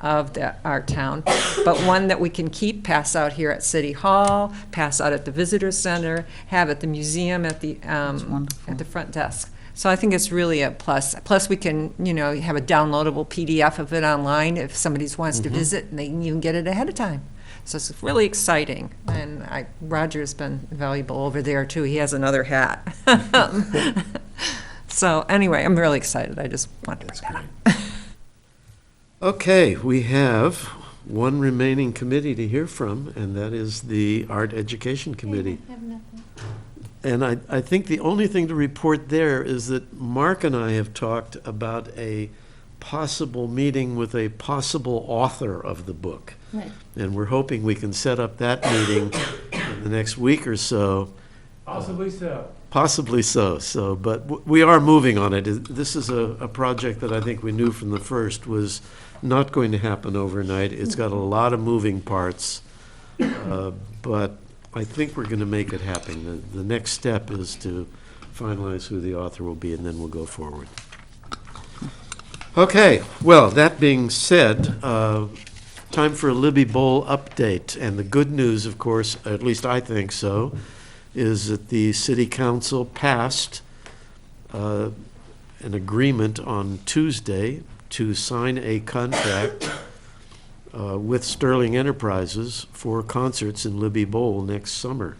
of the Art Town, but one that we can keep, pass out here at City Hall, pass out at the Visitor Center, have at the museum at the front desk. So I think it's really a plus. Plus, we can, have a downloadable PDF of it online if somebody wants to visit, and they can even get it ahead of time. So it's really exciting. And Roger's been valuable over there, too. He has another hat. So anyway, I'm really excited. I just wanted to bring that up. Okay, we have one remaining committee to hear from, and that is the Art Education Committee. And I think the only thing to report there is that Mark and I have talked about a possible meeting with a possible author of the book. Right. And we're hoping we can set up that meeting in the next week or so. Possibly so. Possibly so. But we are moving on it. This is a project that I think we knew from the first was not going to happen overnight. It's got a lot of moving parts, but I think we're going to make it happen. The next step is to finalize who the author will be, and then we'll go forward. Okay, well, that being said, time for a Libby Bowl update. And the good news, of course, at least I think so, is that the City Council passed an agreement on Tuesday to sign a contract with Sterling Enterprises for concerts in Libby Bowl next summer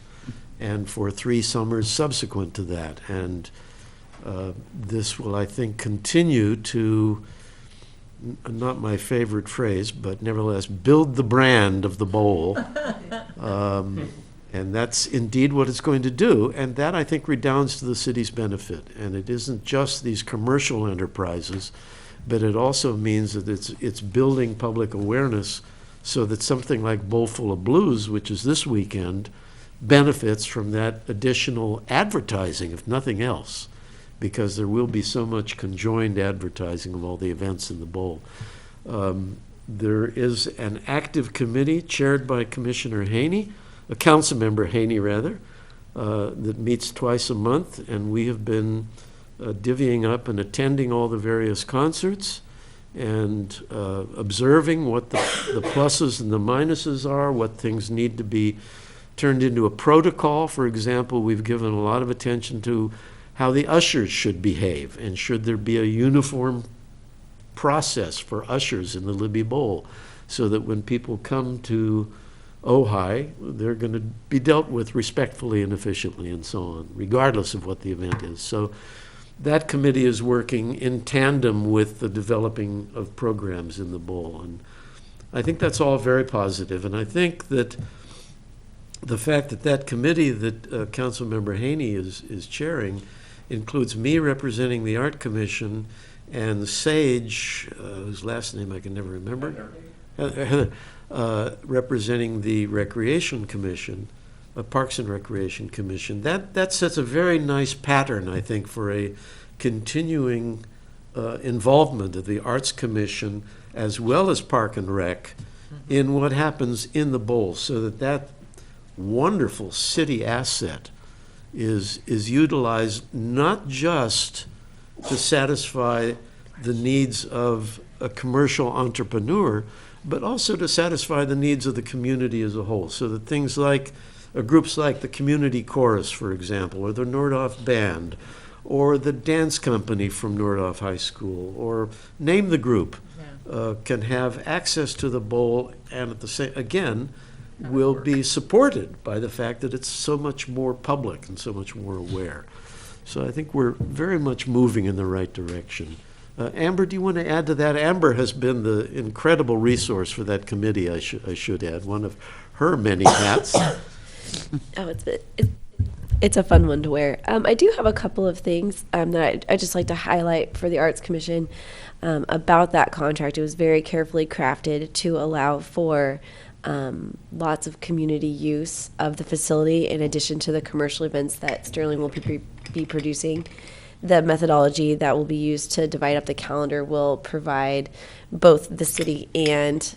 and for 3 summers subsequent to that. And this will, I think, continue to, not my favorite phrase, but nevertheless, build the brand of the bowl. And that's indeed what it's going to do. And that, I think, redounds to the city's benefit. And it isn't just these commercial enterprises, but it also means that it's building public awareness so that something like Bowl Full of Blues, which is this weekend, benefits from that additional advertising, if nothing else, because there will be so much conjoined advertising of all the events in the bowl. There is an active committee chaired by Commissioner Haney, a council member Haney rather, that meets twice a month, and we have been divvying up and attending all the various concerts and observing what the pluses and the minuses are, what things need to be turned into a protocol. For example, we've given a lot of attention to how the ushers should behave, and should there be a uniform process for ushers in the Libby Bowl so that when people come to Ojai, they're going to be dealt with respectfully and efficiently and so on, regardless of what the event is. So that committee is working in tandem with the developing of programs in the bowl. And I think that's all very positive. And I think that the fact that that committee that Councilmember Haney is chairing includes me representing the Art Commission and Sage, whose last name I can never remember, representing the Recreation Commission, Parks and Recreation Commission. That sets a very nice pattern, I think, for a continuing involvement of the Arts Commission as well as Park and Rec in what happens in the bowl, so that wonderful city asset is utilized not just to satisfy the needs of a commercial entrepreneur, but also to satisfy the needs of the community as a whole, so that things like groups like the Community Chorus, for example, or the Nordhoff Band, or the dance company from Nordhoff High School, or name the group, can have access to the bowl, and at the same, again, will be supported by the fact that it's so much more public and so much more aware. So I think we're very much moving in the right direction. Amber, do you want to add to that? Amber has been the incredible resource for that committee, I should add, one of her many hats. Oh, it's a fun one to wear. I do have a couple of things that I just like to highlight for the Arts Commission about that contract. It was very carefully crafted to allow for lots of community use of the facility in addition to the commercial events that Sterling will be producing. The methodology that will be used to divide up the calendar will provide both the city and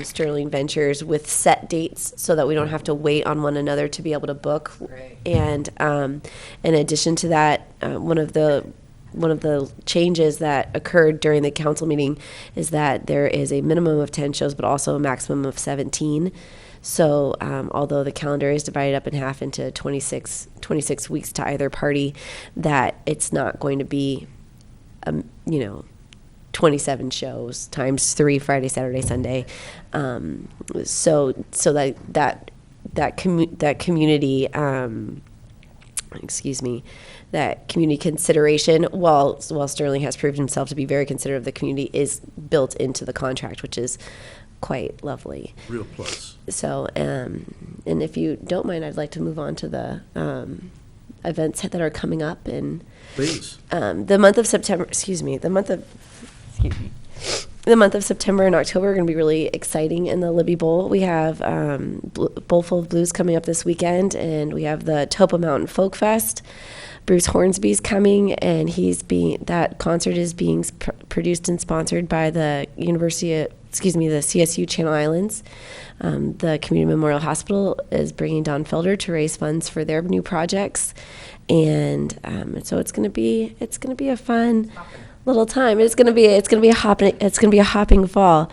Sterling Ventures with set dates so that we don't have to wait on one another to be able to book. Great. And in addition to that, one of the changes that occurred during the council meeting is that there is a minimum of 10 shows, but also a maximum of 17. So although the calendar is divided up in half into 26 weeks to either party, that it's not going to be, 27 shows times 3 Friday, Saturday, Sunday. So that community, that community consideration, while Sterling has proved himself to be very considerate of the community, is built into the contract, which is quite lovely. Real plus. So, and if you don't mind, I'd like to move on to the events that are coming up in Please. the month of September. The month of September and October are going to be really exciting in the Libby Bowl. We have Bowl Full of Blues coming up this weekend, and we have the Topa Mountain Folk Fest. Bruce Hornsby's coming, and that concert is being produced and sponsored by the the CSU Channel Islands. The Community Memorial Hospital is bringing Don Felder to raise funds for their new projects, and so it's going to be a fun little time. It's going to be a hopping fall.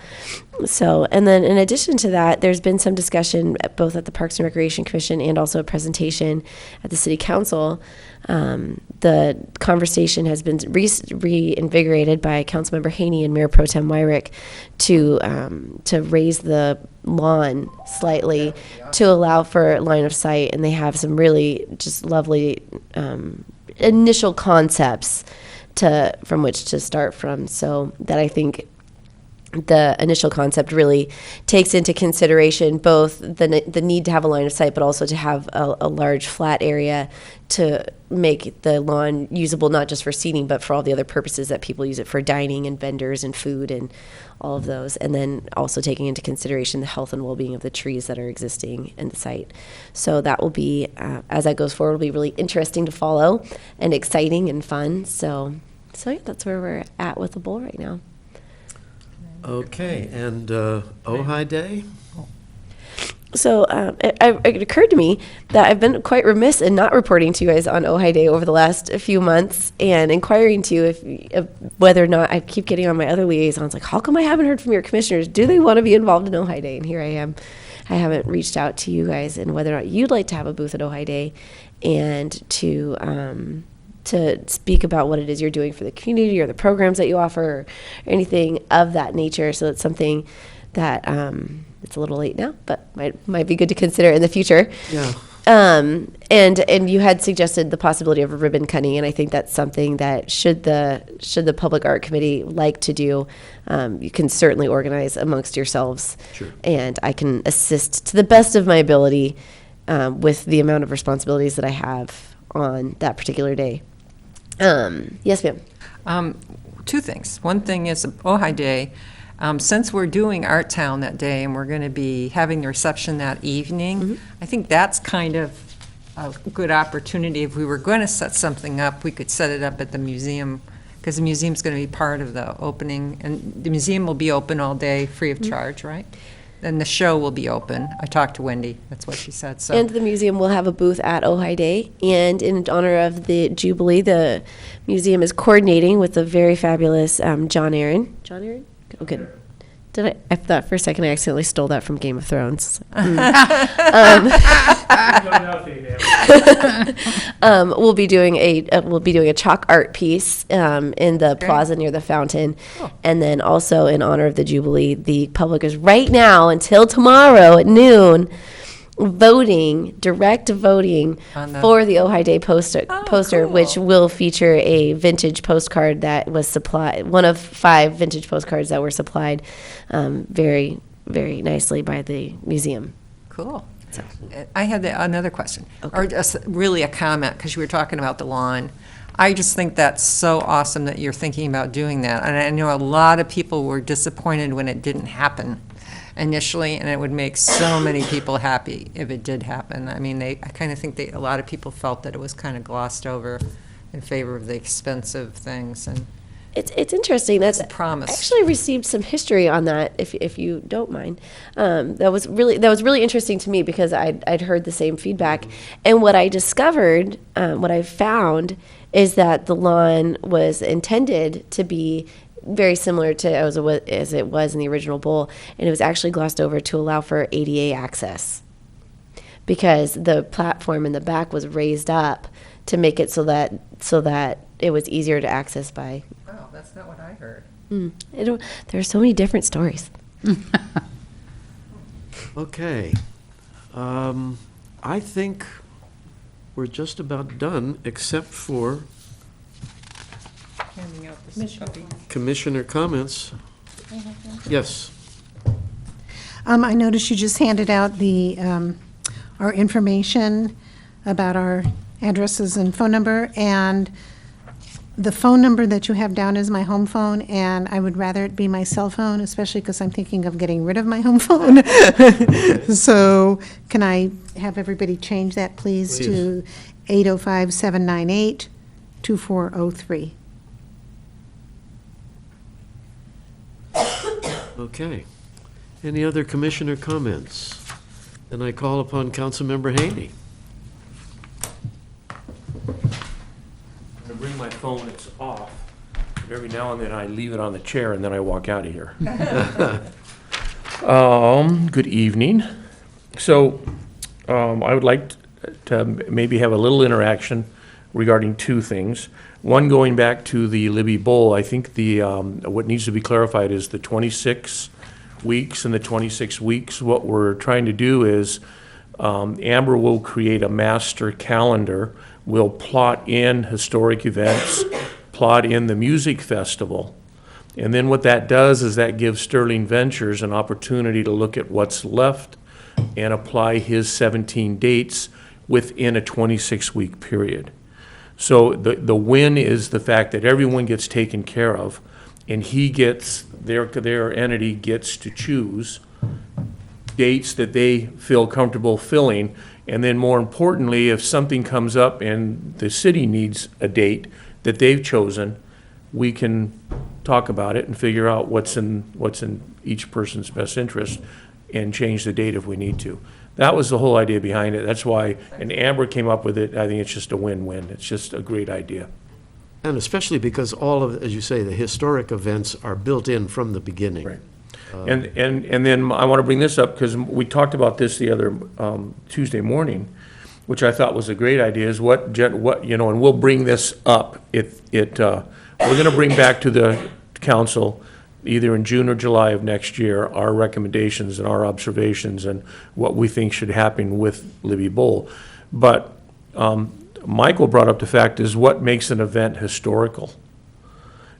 So, and then in addition to that, there's been some discussion both at the Parks and Recreation Commission and also a presentation at the City Council. The conversation has been reinvigorated by Councilmember Haney and Mayor Pro Tem Wyrick to raise the lawn slightly to allow for line of sight, and they have some really just lovely initial concepts from which to start from. So that I think the initial concept really takes into consideration both the need to have a line of sight, but also to have a large flat area to make the lawn usable not just for seating, but for all the other purposes that people use it for, dining and vendors and food and all of those. And then also taking into consideration the health and well-being of the trees that are existing in the site. So that will be, as that goes forward, will be really interesting to follow and exciting and fun. So yeah, that's where we're at with the bowl right now. Okay, and Ojai Day? So it occurred to me that I've been quite remiss in not reporting to you guys on Ojai Day over the last few months and inquiring to you if whether or not I keep getting on my other liaisons, like, how come I haven't heard from your commissioners? Do they want to be involved in Ojai Day? And here I am. I haven't reached out to you guys and whether or not you'd like to have a booth at Ojai Day and to speak about what it is you're doing for the community or the programs that you offer or anything of that nature. So it's something that it's a little late now, but might be good to consider in the future. Yeah. And you had suggested the possibility of a ribbon cutting, and I think that's something that should the Public Art Committee like to do, you can certainly organize amongst yourselves. Sure. And I can assist to the best of my ability with the amount of responsibilities that I have on that particular day. Yes, ma'am. Two things. One thing is Ojai Day. Since we're doing Art Town that day and we're going to be having the reception that evening, Mm-hmm. I think that's kind of a good opportunity. If we were going to set something up, we could set it up at the museum, because the museum's going to be part of the opening, and the museum will be open all day, free of charge, right? And the show will be open. I talked to Wendy. That's what she said. So. And the museum will have a booth at Ojai Day. And in honor of the Jubilee, the museum is coordinating with the very fabulous John Aaron. John Aaron? Oh, good. I thought for a second I accidentally stole that from Game of Thrones. We'll be doing a chalk art piece in the plaza near the fountain, and then also in honor of the Jubilee, the public is right now until tomorrow at noon direct voting for the Ojai Day poster, cool. which will feature a vintage postcard that was supplied, one of 5 vintage postcards that were supplied very, very nicely by the museum. Cool. I had another question, or just really a comment, because you were talking about the lawn. I just think that's so awesome that you're thinking about doing that. And I know a lot of people were disappointed when it didn't happen initially, and it would make so many people happy if it did happen. I mean, I kind of think a lot of people felt that it was kind of glossed over in favor of the expensive things. And It's interesting. That's a promise. I actually received some history on that, if you don't mind. That was really interesting to me because I'd heard the same feedback. And what I discovered, what I found, is that the lawn was intended to be very similar to as it was in the original bowl, and it was actually glossed over to allow for ADA access because the platform in the back was raised up to make it so that it was easier to access by. Wow, that's not what I heard. There are so many different stories. Okay. I think we're just about done, except for Handing out this puppy. commissioner comments. Yes. I noticed you just handed out our information about our addresses and phone number, and the phone number that you have down is my home phone, and I would rather it be my cell phone, especially because I'm thinking of getting rid of my home phone. So can I have everybody change that, please, to 805-798-2403? Okay. Any other commissioner comments? Then I call upon Councilmember Haney. When I bring my phone, it's off. But every now and then I leave it on the chair and then I walk out of here. Good evening. So I would like to maybe have a little interaction regarding two things. One, going back to the Libby Bowl, I think what needs to be clarified is the 26 weeks and the 26 weeks. What we're trying to do is Amber will create a master calendar. We'll plot in historic events, plot in the music festival. And then what that does is that gives Sterling Ventures an opportunity to look at what's left and apply his 17 dates within a 26-week period. So the win is the fact that everyone gets taken care of, and he gets, their entity gets to choose dates that they feel comfortable filling. And then more importantly, if something comes up and the city needs a date that they've chosen, we can talk about it and figure out what's in each person's best interest and change the date if we need to. That was the whole idea behind it. That's why, and Amber came up with it. I think it's just a win-win. It's just a great idea. And especially because all of, as you say, the historic events are built in from the beginning. Right. And then I want to bring this up because we talked about this the other Tuesday morning, which I thought was a great idea, is what, and we'll bring this up. We're going to bring back to the council either in June or July of next year, our recommendations and our observations and what we think should happen with Libby Bowl. But Michael brought up the fact is what makes an event historical,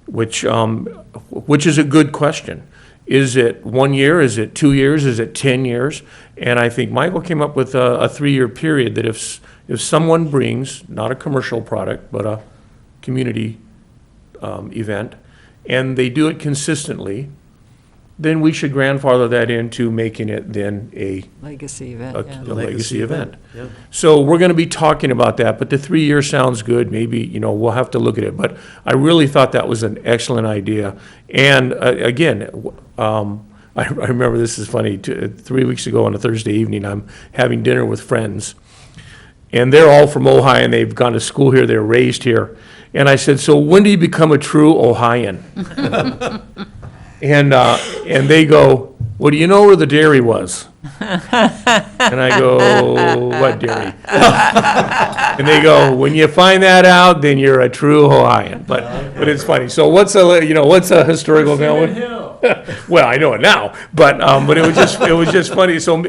which is a good question. Is it 1 year? Is it 2 years? Is it 10 years? And I think Michael came up with a 3-year period that if someone brings, not a commercial product, but a community event, and they do it consistently, then we should grandfather that into making it then a Legacy event, a yeah. legacy event. Yeah. So we're going to be talking about that, but the 3 year sounds good. Maybe, we'll have to look at it. But I really thought that was an excellent idea. And again, I remember this is funny. 3 weeks ago on a Thursday evening, I'm having dinner with friends. And they're all from Ojai, and they've gone to school here. They're raised here. And I said, so when do you become a true Ohioan? And they go, well, do you know where the dairy was? And I go, what dairy? And they go, when you find that out, then you're a true Ohioan. But it's funny. So what's a historical event? Well, I know it now, but it was just funny. So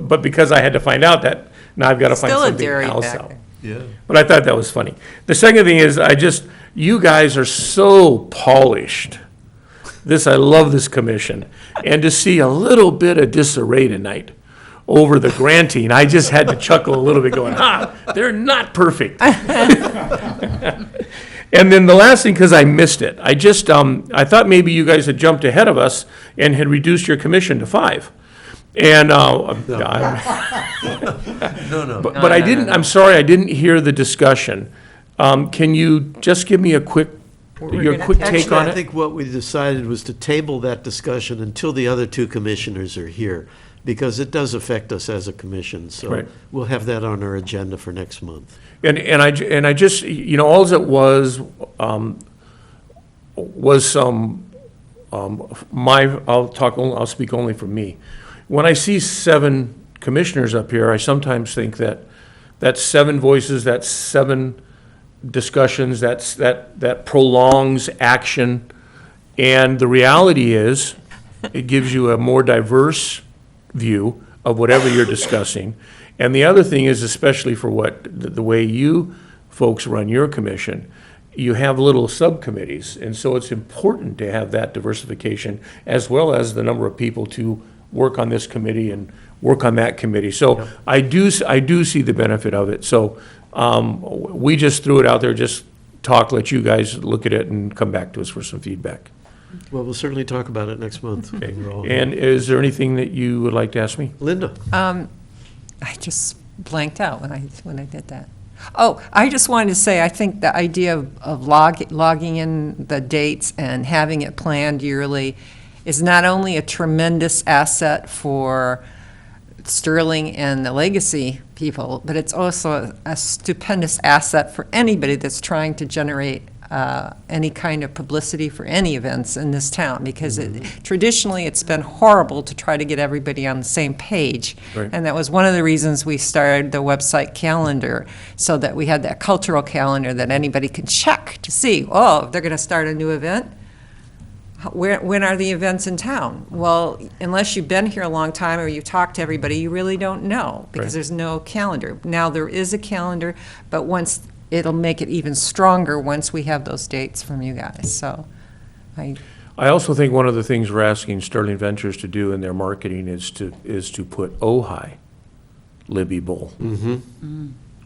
but because I had to find out that, now I've got to find Still a something dairy else back out. there. Yeah. But I thought that was funny. The second thing is, you guys are so polished. I love this commission. And to see a little bit of disarray tonight over the granting, I just had to chuckle a little bit going, they're not perfect. And then the last thing, because I missed it, I thought maybe you guys had jumped ahead of us and had reduced your commission to 5. And, No. but I didn't, I'm sorry, I didn't hear the discussion. Can you just give me a quick we're Your gonna- quick take Actually, on I it? think what we decided was to table that discussion until the other two commissioners are here, because it does affect us as a commission. So Right. we'll have that on our agenda for next month. And I just, you know, alls it was some, I'll speak only for me. When I see 7 commissioners up here, I sometimes think that's 7 voices, that's 7 discussions, that prolongs action. And the reality is, it gives you a more diverse view of whatever you're discussing. And the other thing is, especially for the way you folks run your commission, you have little subcommittees. And so it's important to have that diversification, as well as the number of people to work on this committee and work on that committee. So I do see the benefit of it. So we just threw it out there, just let you guys look at it and come back to us for some feedback. Well, we'll certainly talk about it next month. And is there anything that you would like to ask me? Linda? I just blanked out when I did that. Oh, I just wanted to say, I think the idea of logging in the dates and having it planned yearly is not only a tremendous asset for Sterling and the Legacy people, but it's also a stupendous asset for anybody that's trying to generate any kind of publicity for any events in this town, because traditionally it's been horrible to try to get everybody on the same page. Right. And that was one of the reasons we started the website calendar, so that we had that cultural calendar that anybody could check to see, oh, if they're going to start a new event, when are the events in town? Well, unless you've been here a long time or you've talked to everybody, you really don't know, because Right. there's no calendar. Now, there is a calendar, but it'll make it even stronger once we have those dates from you guys, so I also think one of the things we're asking Sterling Ventures to do in their marketing is to put Ojai Libby Bowl.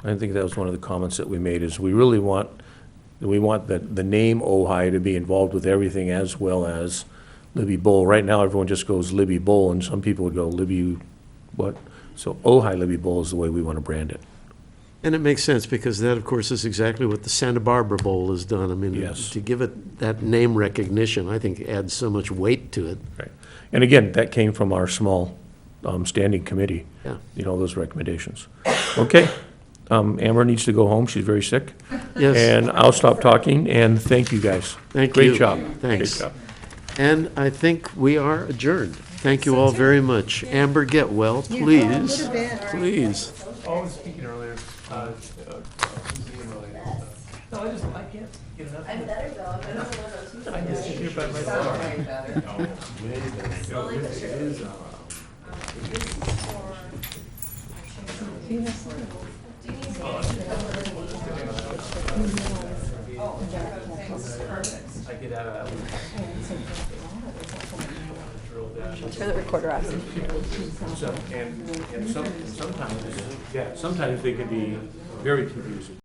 I think that was one of the comments that we made, is we really want the name Ojai to be involved with everything, as well as Libby Bowl. Right now, everyone just goes Libby Bowl, and some people would go Libby what? So Ojai Libby Bowl is the way we want to brand it. And it makes sense, because that, of course, is exactly what the Santa Barbara Bowl has done. I mean, Yes. to give it that name recognition, I think adds so much weight to it. Right. And again, that came from our small standing committee, Yeah. you know, those recommendations. Okay. Amber needs to go home. She's very sick. Yes. And I'll stop talking, and thank you, guys. Thank you. Great job. Thanks. Great job. And I think we are adjourned. Thank you all very much. Amber, get well, please. Please. I was speaking earlier, No, I can't get enough. I'm better though, I'm better than I just sit here by myself. I get out of Turn the recorder off. So, and sometimes, sometimes they can be very confusing.